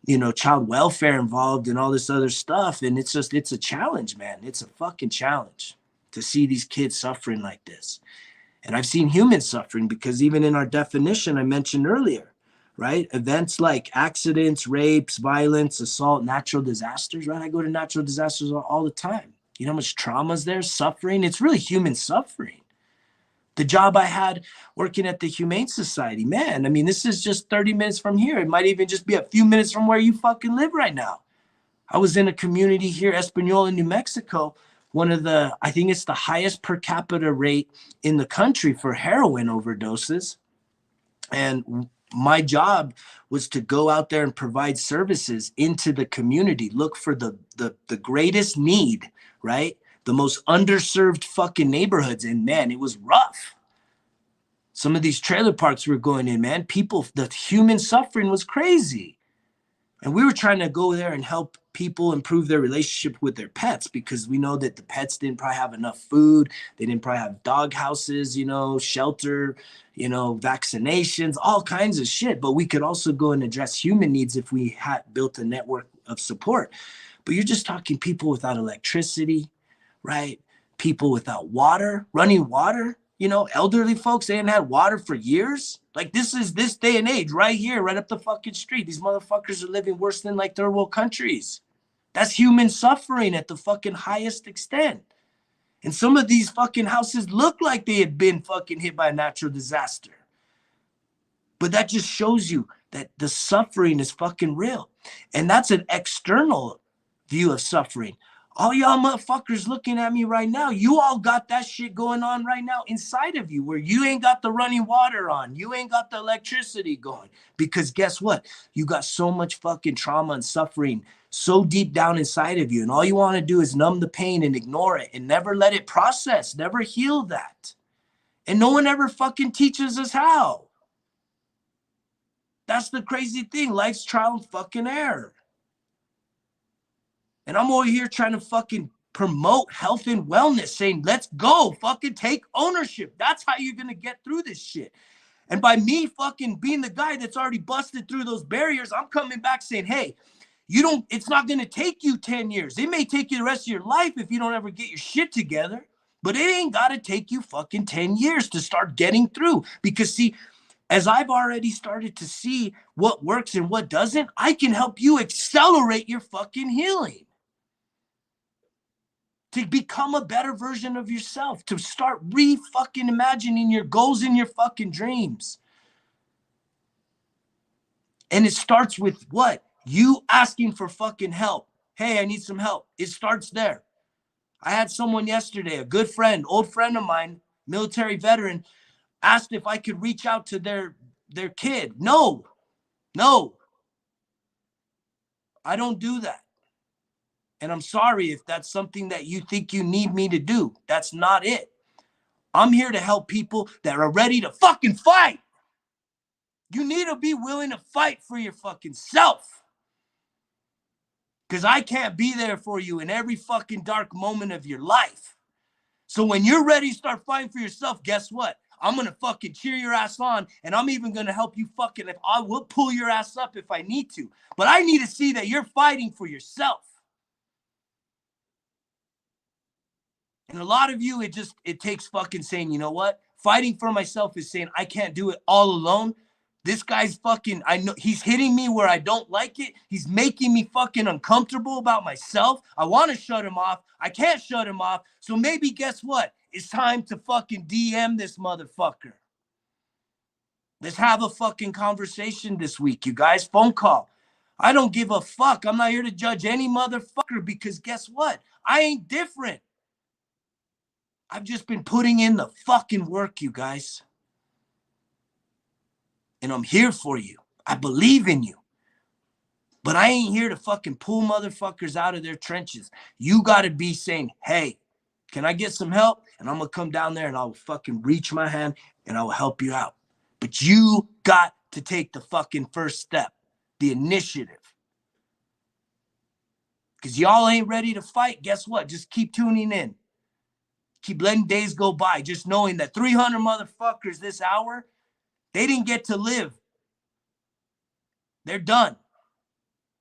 you know, child welfare involved and all this other stuff. And it's a challenge, man. It's a fucking challenge to see these kids suffering like this. And I've seen humans suffering because even in our definition I mentioned earlier, right? Events like accidents, rapes, violence, assault, natural disasters, right? I go to natural disasters all the time. You know how much trauma is there, suffering? It's really human suffering. The job I had working at the Humane Society, man, I mean, this is just 30 minutes from here. It might even just be a few minutes from where you fucking live right now. I was in a community here, Espanola, New Mexico, I think it's the highest per capita rate in the country for heroin overdoses. And my job was to go out there and provide services into the community, look for the greatest need, right? The most underserved fucking neighborhoods. And man, it was rough. Some of these trailer parks we were going in, man, the human suffering was crazy. And we were trying to go there and help people improve their relationship with their pets, because we know that the pets didn't probably have enough food. They didn't probably have dog houses, you know, shelter, you know, vaccinations, all kinds of shit. But we could also go and address human needs if we had built a network of support. But you're just talking people without electricity, right? People without water, running water. You know, elderly folks, they hadn't had water for years. Like, this is this day and age right here, right up the fucking street. These motherfuckers are living worse than like third world countries. That's human suffering at the fucking highest extent. And some of these fucking houses look like they had been fucking hit by a natural disaster. But that just shows you that the suffering is fucking real. And that's an external view of suffering. All y'all motherfuckers looking at me right now, you all got that shit going on right now inside of you, where you ain't got the running water on. You ain't got the electricity going. Because guess what? You got so much fucking trauma and suffering so deep down inside of you. And all you want to do is numb the pain and ignore it and never let it process, never heal that. And no one ever fucking teaches us how. That's the crazy thing. Life's trial and fucking error. And I'm over here trying to fucking promote health and wellness, saying, let's go, fucking take ownership. That's how you're going to get through this shit. And by me fucking being the guy that's already busted through those barriers, I'm coming back saying, hey, it's not going to take you 10 years. It may take you the rest of your life if you don't ever get your shit together, but it ain't got to take you fucking 10 years to start getting through. Because see, as I've already started to see what works and what doesn't, I can help you accelerate your fucking healing. To become a better version of yourself, to start re-fucking imagining your goals and your fucking dreams. And it starts with what? You asking for fucking help. Hey, I need some help. It starts there. I had someone yesterday, a good friend, old friend of mine, military veteran, asked if I could reach out to their kid. No, I don't do that. And I'm sorry if that's something that you think you need me to do. That's not it. I'm here to help people that are ready to fucking fight. You need to be willing to fight for your fucking self. Because I can't be there for you in every fucking dark moment of your life. So when you're ready to start fighting for yourself, guess what? I'm going to fucking cheer your ass on, and I'm even going to help you fucking, if I will pull your ass up if I need to. But I need to see that you're fighting for yourself. And a lot of you, it takes fucking saying, you know what? Fighting for myself is saying I can't do it all alone. This guy's fucking, I know he's hitting me where I don't like it. He's making me fucking uncomfortable about myself. I want to shut him off. I can't shut him off. So maybe guess what? It's time to fucking DM this motherfucker. Let's have a fucking conversation this week, you guys. Phone call. I don't give a fuck. I'm not here to judge any motherfucker because guess what? I ain't different. I've just been putting in the fucking work, you guys. And I'm here for you. I believe in you. But I ain't here to fucking pull motherfuckers out of their trenches. You got to be saying, hey, can I get some help? And I'm going to come down there and I'll fucking reach my hand and I will help you out. But you got to take the fucking first step, the initiative. Because y'all ain't ready to fight. Guess what? Just keep tuning in. Keep letting days go by, just knowing that 300 motherfuckers this hour, they didn't get to live. They're done.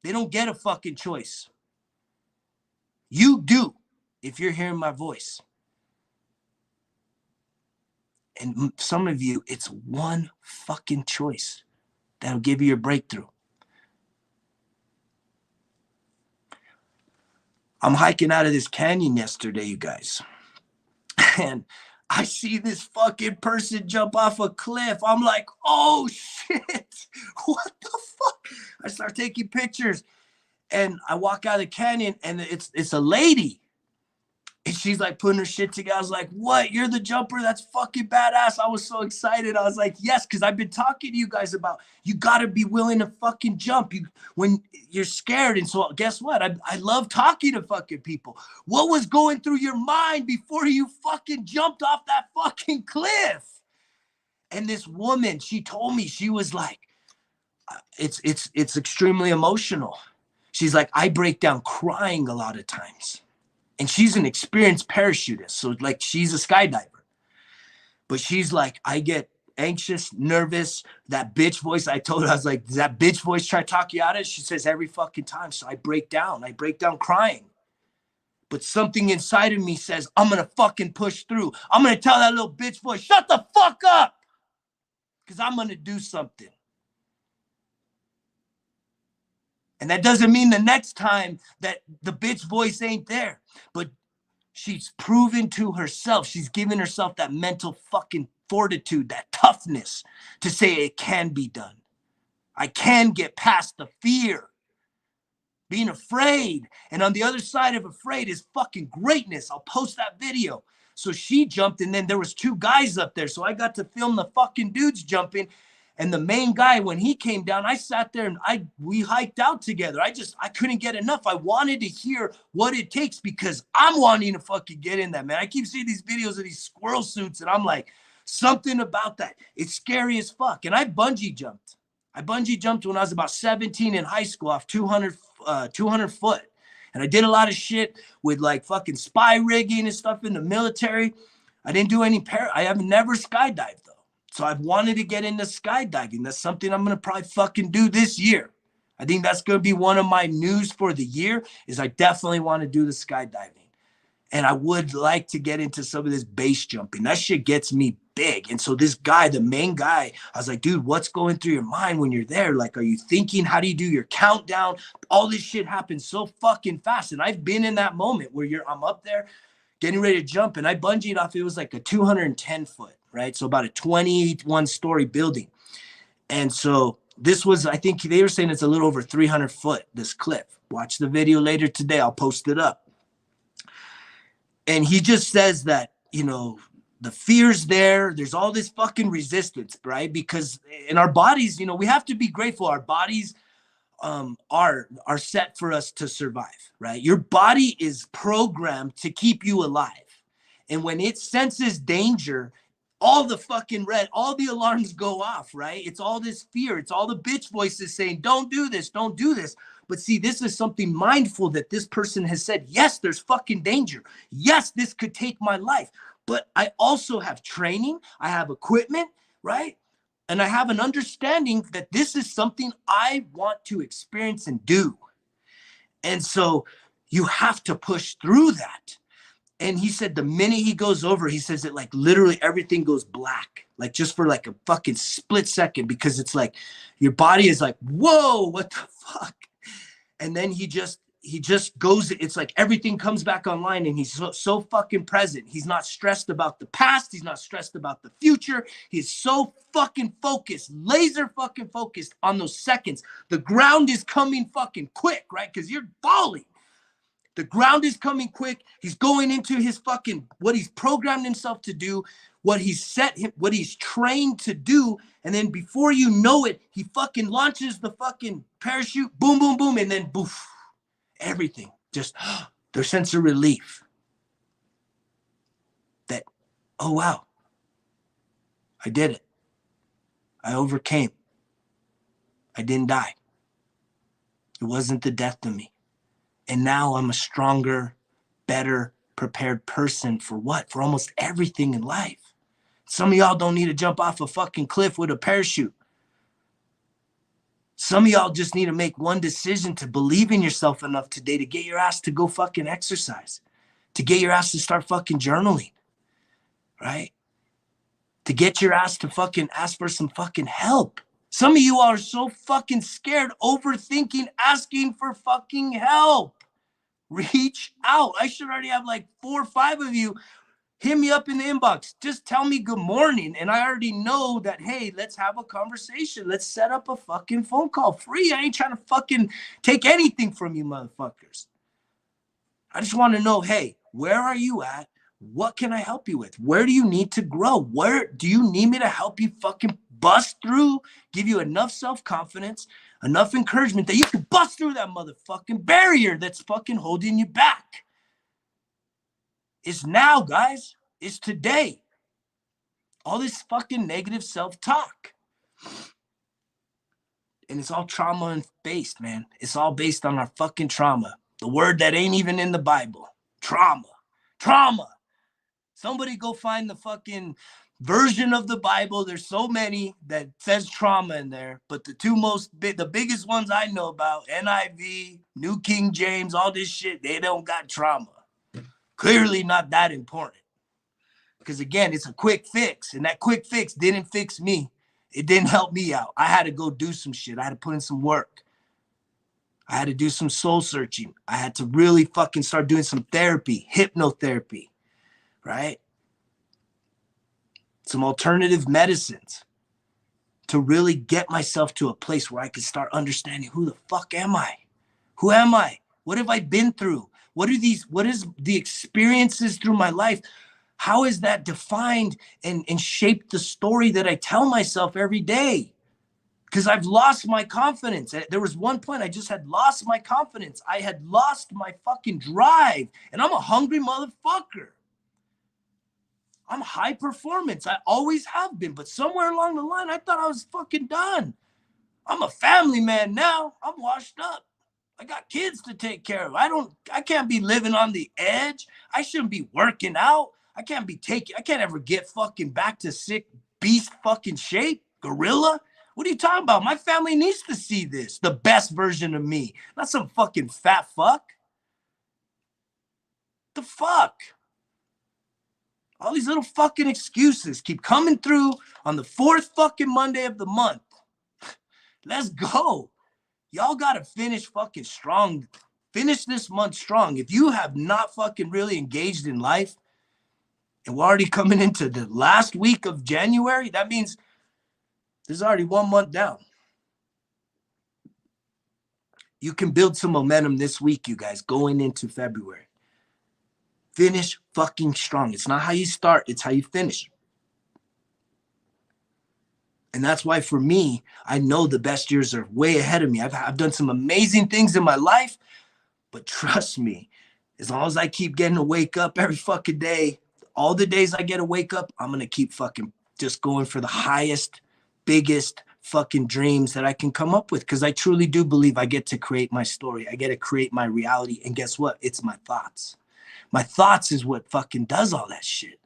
They don't get a fucking choice. You do, if you're hearing my voice. And some of you, it's one fucking choice that'll give you your breakthrough. I'm hiking out of this canyon yesterday, you guys. And I see this fucking person jump off a cliff. I'm like, oh shit, what the fuck? I start taking pictures and I walk out of the canyon and it's a lady. And she's like putting her shit together. I was like, what? You're the jumper? That's fucking badass. I was so excited. I was like, yes, because I've been talking to you guys about you got to be willing to fucking jump when you're scared. And so guess what? I love talking to fucking people. What was going through your mind before you fucking jumped off that fucking cliff? And this woman, she told me, she was like, it's extremely emotional. She's like, I break down crying a lot of times. And she's an experienced parachutist. So like she's a skydiver. But she's like, I get anxious, nervous. That bitch voice, I told her, I was like, does that bitch voice try to talk you out of it? She says every fucking time. So I break down crying. But something inside of me says, I'm going to fucking push through. I'm going to tell that little bitch voice, shut the fuck up. Because I'm going to do something. And that doesn't mean the next time that the bitch voice ain't there. But she's proven to herself, she's given herself that mental fucking fortitude, that toughness to say it can be done. I can get past the fear, being afraid. And on the other side of afraid is fucking greatness. I'll post that video. So she jumped and then there was two guys up there. So I got to film the fucking dudes jumping. And the main guy, when he came down, I sat there and we hiked out together. I couldn't get enough. I wanted to hear what it takes because I'm wanting to fucking get in that, man. I keep seeing these videos of these squirrel suits and I'm like, something about that. It's scary as fuck. And I bungee jumped. I bungee jumped when I was about 17 in high school off 200 foot. And I did a lot of shit with like fucking spy rigging and stuff in the military. I didn't do any I have never skydived though. So I've wanted to get into skydiving. That's something I'm going to probably fucking do this year. I think that's going to be one of my news for the year is I definitely want to do the skydiving. And I would like to get into some of this base jumping. That shit gets me big. And so this guy, the main guy, I was like, dude, what's going through your mind when you're there? Like, are you thinking? How do you do your countdown? All this shit happens so fucking fast. And I've been in that moment where I'm up there getting ready to jump. And I bungeed off. It was like a 210 foot, right? So about a 21-story building. And so this was, I think they were saying it's a little over 300 foot, this cliff. Watch the video later today. I'll post it up. And he just says that, you know, the fear's there. There's all this fucking resistance, right? Because in our bodies, you know, we have to be grateful. Our bodies are set for us to survive, right? Your body is programmed to keep you alive. And when it senses danger, all the fucking all the alarms go off, right? It's all this fear. It's all the bitch voices saying, don't do this, don't do this. But see, this is something mindful that this person has said, yes, there's fucking danger. Yes, this could take my life. But I also have training. I have equipment, right? And I have an understanding that this is something I want to experience and do. And so you have to push through that. And he said the minute he goes over, he says that like literally everything goes black, like just for like a fucking split second, because it's like your body is like, whoa, what the fuck? And then he just goes, it's like everything comes back online and he's so fucking present. He's not stressed about the past. He's not stressed about the future. He's so fucking focused, laser fucking focused on those seconds. The ground is coming fucking quick, right? Because you're falling. The ground is coming quick. He's going into his fucking, what he's programmed himself to do, what he's trained to do. And then before you know it, he fucking launches the fucking parachute, boom, boom, boom. And then boof, everything just their sense of relief that, oh, wow, I did it. I overcame. I didn't die. It wasn't the death of me. And now I'm a stronger, better prepared person for what? For almost everything in life. Some of y'all don't need to jump off a fucking cliff with a parachute. Some of y'all just need to make one decision to believe in yourself enough today to get your ass to go fucking exercise, to get your ass to start fucking journaling, right? To get your ass to fucking ask for some fucking help. Some of you are so fucking scared, overthinking, asking for fucking help. Reach out. I should already have like 4 or 5 of you hit me up in the inbox. Just tell me good morning. And I already know that, hey, let's have a conversation. Let's set up a fucking phone call. Free. I ain't trying to fucking take anything from you motherfuckers. I just want to know, hey, where are you at? What can I help you with? Where do you need to grow? Where do you need me to help you fucking bust through? Give you enough self-confidence, enough encouragement that you can bust through that motherfucking barrier that's fucking holding you back. It's now, guys. It's today. All this fucking negative self-talk. And it's all trauma based, man. It's all based on our fucking trauma. The word that ain't even in the Bible. Trauma. Trauma. Somebody go find the fucking version of the Bible. There's so many that says trauma in there, but the biggest ones I know about, NIV, New King James, all this shit, they don't got trauma. Clearly not that important. Because again, it's a quick fix, and that quick fix didn't fix me. It didn't help me out. I had to go do some shit. I had to put in some work. I had to do some soul searching. I had to really fucking start doing some therapy, hypnotherapy. Right? Some alternative medicines to really get myself to a place where I could start understanding who the fuck am I? Who am I? What have I been through? What is the experiences through my life? How is that defined and shaped the story that I tell myself every day? Because I've lost my confidence. There was one point I just had lost my confidence. I had lost my fucking drive. And I'm a hungry motherfucker. I'm high performance. I always have been. But somewhere along the line, I thought I was fucking done. I'm a family man now. I'm washed up. I got kids to take care of. I can't be living on the edge. I shouldn't be working out. I can't ever get fucking back to sick beast fucking shape. Gorilla. What are you talking about? My family needs to see this. The best version of me. Not some fucking fat fuck. The fuck? All these little fucking excuses keep coming through on the 4th fucking Monday of the month. Let's go. Y'all gotta finish fucking strong. Finish this month strong. If you have not fucking really engaged in life, and we're already coming into the last week of January, that means there's already 1 month down. You can build some momentum this week, you guys, going into February. Finish fucking strong. It's not how you start, it's how you finish. And that's why for me, I know the best years are way ahead of me. I've done some amazing things in my life, but trust me, as long as I keep getting to wake up every fucking day, all the days I get to wake up, I'm going to keep fucking just going for the highest, biggest fucking dreams that I can come up with. Because I truly do believe I get to create my story. I get to create my reality. And guess what? It's my thoughts. My thoughts is what fucking does all that shit.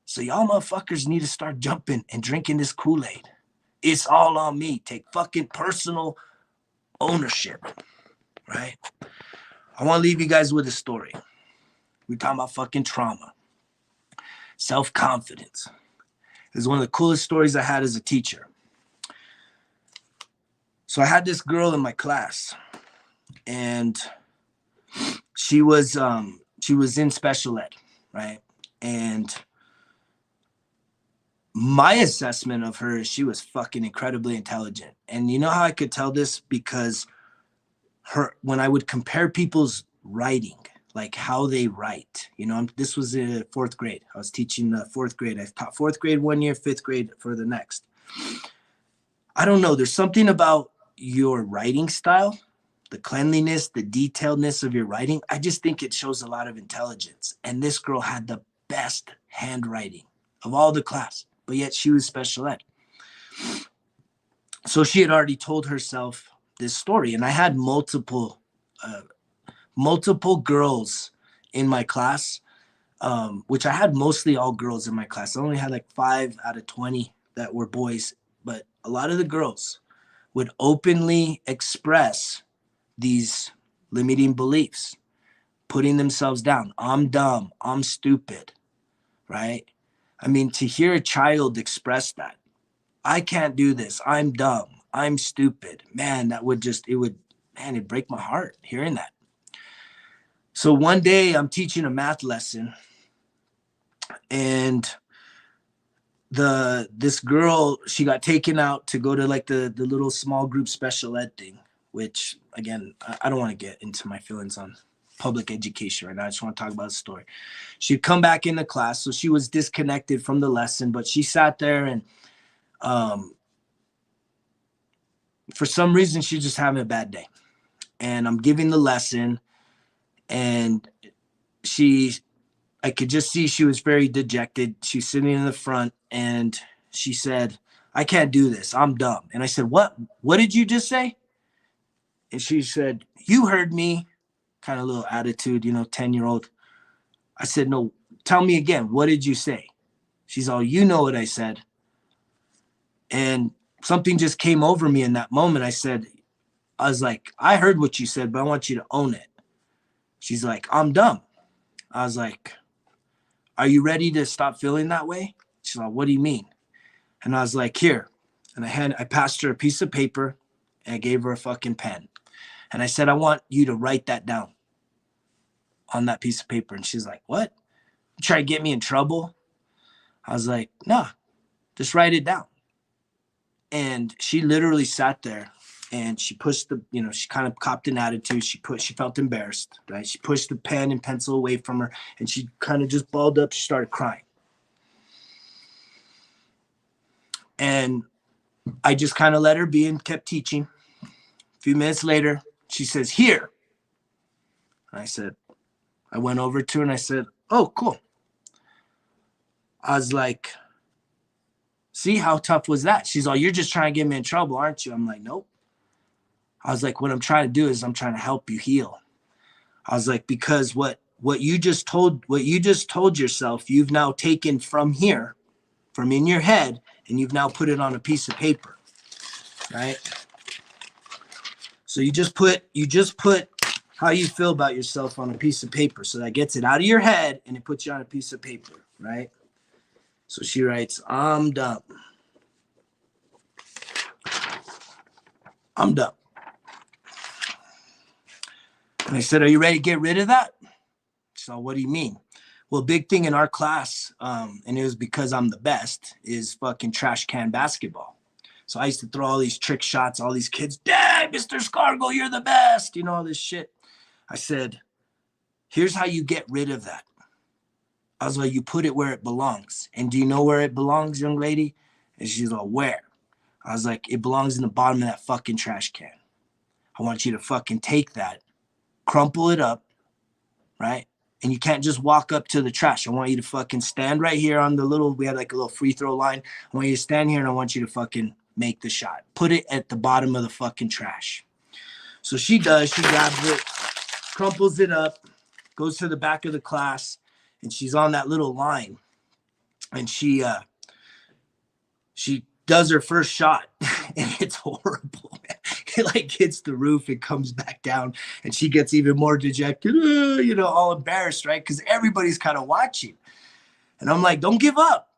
So y'all motherfuckers need to start jumping and drinking this Kool-Aid. It's all on me. Take fucking personal ownership, right? I want to leave you guys with a story. We're talking about fucking trauma. Self-confidence. It was one of the coolest stories I had as a teacher. So I had this girl in my class, and she was in special ed, right? And my assessment of her is she was fucking incredibly intelligent. And you know how I could tell this? Because when I would compare people's writing, like how they write, this was in 4th grade. I was teaching 4th grade. I taught 4th grade 1 year, 5th grade for the next. I don't know. There's something about your writing style, the cleanliness, the detailedness of your writing. I just think it shows a lot of intelligence. And this girl had the best handwriting of all the class, but yet she was special ed. So she had already told herself this story, and I had multiple girls in my class, which I had mostly all girls in my class. I only had like 5 out of 20 that were boys, but a lot of the girls would openly express these limiting beliefs, putting themselves down. I'm dumb. I'm stupid, right? I mean, to hear a child express that, I can't do this. I'm dumb. I'm stupid. Man, it'd break my heart hearing that. So one day I'm teaching a math lesson, and this girl, she got taken out to go to like the little small group special ed thing, which again, I don't want to get into my feelings on public education right now. I just want to talk about the story. She'd come back into class, so she was disconnected from the lesson, but she sat there, and for some reason she's just having a bad day. And I'm giving the lesson, and I could just see she was very dejected. She's sitting in the front, and she said, I can't do this. I'm dumb. And I said, what did you just say? And she said, you heard me. Kind of little attitude, 10-year-old. I said, no, tell me again. What did you say? She's all, you know what I said. And something just came over me in that moment. I was like, I heard what you said, but I want you to own it. She's like, I'm dumb. I was like, are you ready to stop feeling that way? She's like, what do you mean? And I was like, here. And I passed her a piece of paper, and I gave her a fucking pen. And I said, I want you to write that down on that piece of paper. And she's like, what? You try to get me in trouble? I was like, nah, just write it down. And she literally sat there, and she pushed she kind of copped an attitude. She felt embarrassed, right? She pushed the pen and pencil away from her, and she kind of just balled up. She started crying. And I just kind of let her be and kept teaching. A few minutes later, she says, here. And I went over to her and I said, oh, cool. I was like, see, how tough was that? She's all, you're just trying to get me in trouble, aren't you? I'm like, nope. I was like, what I'm trying to do is I'm trying to help you heal. I was like, because what you just told yourself, you've now taken from here, from in your head, and you've now put it on a piece of paper, right? So you just put how you feel about yourself on a piece of paper. So that gets it out of your head and it puts you on a piece of paper, right? So she writes, I'm dumb. I'm dumb. And I said, are you ready to get rid of that? So what do you mean? Well, big thing in our class, and it was because I'm the best, is fucking trash can basketball. So I used to throw all these trick shots, all these kids, dang, Mr. Scargo, you're the best, you know, all this shit. I said, here's how you get rid of that. I was like, you put it where it belongs. And do you know where it belongs, young lady? And she's like, where? I was like, it belongs in the bottom of that fucking trash can. I want you to fucking take that, crumple it up, right? And you can't just walk up to the trash. I want you to fucking stand right here on the little, we had like a little free throw line. I want you to stand here and I want you to fucking make the shot. Put it at the bottom of the fucking trash. So she does. She grabs it, crumples it up, goes to the back of the class, and she's on that little line. And she does her first shot, and it's horrible, man. It like hits the roof, it comes back down, and she gets even more dejected, you know, all embarrassed, right? Because everybody's kind of watching. And I'm like, don't give up.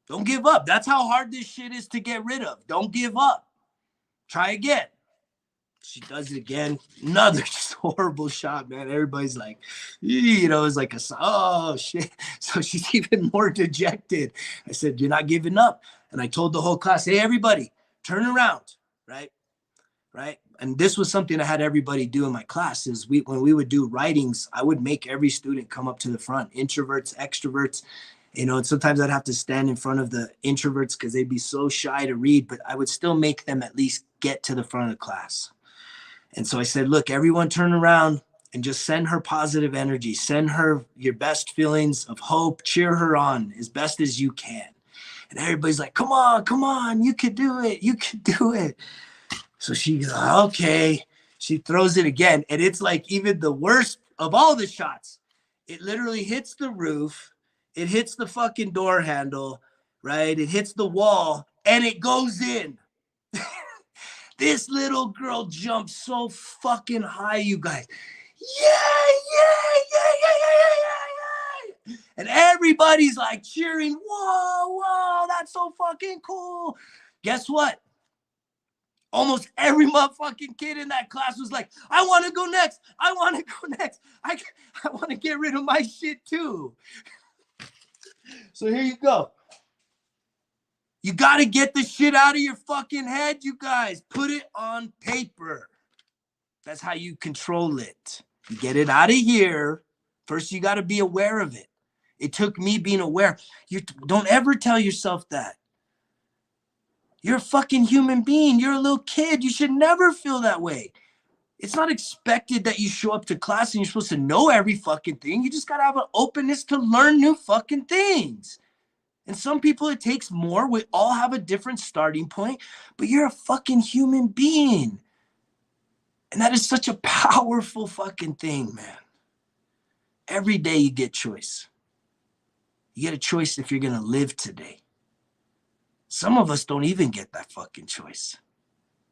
Don't give up. That's how hard this shit is to get rid of. Don't give up. Try again. She does it again. Another just horrible shot, man. Everybody's like, you know, it's like oh shit. So she's even more dejected. I said, you're not giving up. And I told the whole class, hey, everybody, turn around, right? Right. And this was something I had everybody do in my class is when we would do writings, I would make every student come up to the front, introverts, extroverts, you know, and sometimes I'd have to stand in front of the introverts because they'd be so shy to read, but I would still make them at least get to the front of the class. And so I said, look, everyone turn around and just send her positive energy. Send her your best feelings of hope. Cheer her on as best as you can. And everybody's like, come on, you can do it. You can do it. So she goes, okay. She throws it again. And it's like even the worst of all the shots. It literally hits the roof. It hits the fucking door handle, right? It hits the wall and it goes in. This little girl jumps so fucking high, you guys. Yeah. And everybody's like cheering. Whoa, that's so fucking cool. Guess what? Almost every motherfucking kid in that class was like, I want to go next. I want to get rid of my shit too. So here you go. You got to get the shit out of your fucking head, you guys. Put it on paper. That's how you control it. You get it out of here. First, you got to be aware of it. It took me being aware. You don't ever tell yourself that. You're a fucking human being. You're a little kid. You should never feel that way. It's not expected that you show up to class and you're supposed to know every fucking thing. You just got to have an openness to learn new fucking things. And some people, it takes more. We all have a different starting point, but you're a fucking human being. And that is such a powerful fucking thing, man. Every day you get choice. You get a choice if you're going to live today. Some of us don't even get that fucking choice.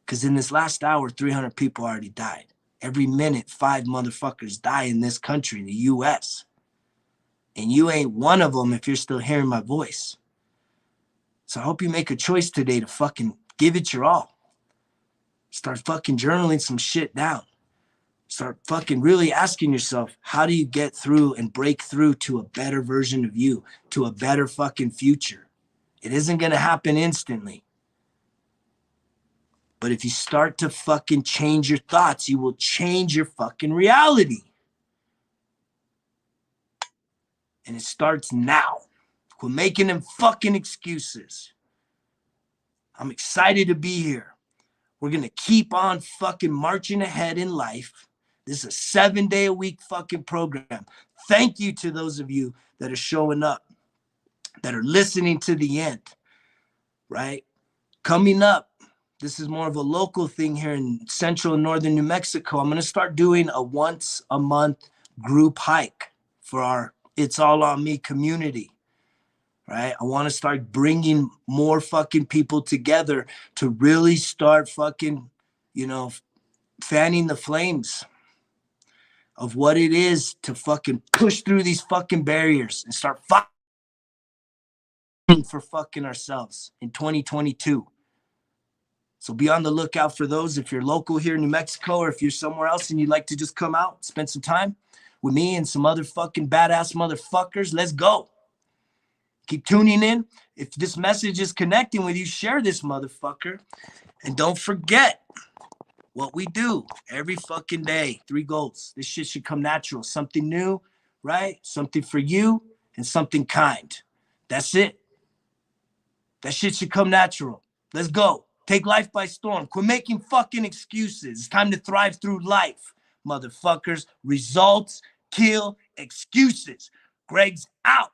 Because in this last hour, 300 people already died. Every minute, 5 motherfuckers die in this country, in the U.S., and you ain't one of them if you're still hearing my voice. So I hope you make a choice today to fucking give it your all. Start fucking journaling some shit down. Start fucking really asking yourself, how do you get through and break through to a better version of you, to a better fucking future? It isn't going to happen instantly. But if you start to fucking change your thoughts, you will change your fucking reality. And it starts now. Quit making them fucking excuses. I'm excited to be here. We're going to keep on fucking marching ahead in life. This is a 7-day-a-week fucking program. Thank you to those of you that are showing up, that are listening to the end, right? Coming up, this is more of a local thing here in central and northern New Mexico. I'm going to start doing a once a month group hike for our It's All On Me community, right? I want to start bringing more fucking people together to really start fucking, you know, fanning the flames of what it is to fucking push through these fucking barriers and start fighting for fucking ourselves in 2022. So be on the lookout for those. If you're local here in New Mexico, or if you're somewhere else and you'd like to just come out, spend some time with me and some other fucking badass motherfuckers, let's go. Keep tuning in. If this message is connecting with you, share this motherfucker. And don't forget what we do every fucking day. 3 goals. This shit should come natural. Something new, right? Something for you and something kind. That's it. That shit should come natural. Let's go. Take life by storm. Quit making fucking excuses. It's time to thrive through life, motherfuckers. Results kill excuses. Greg's out.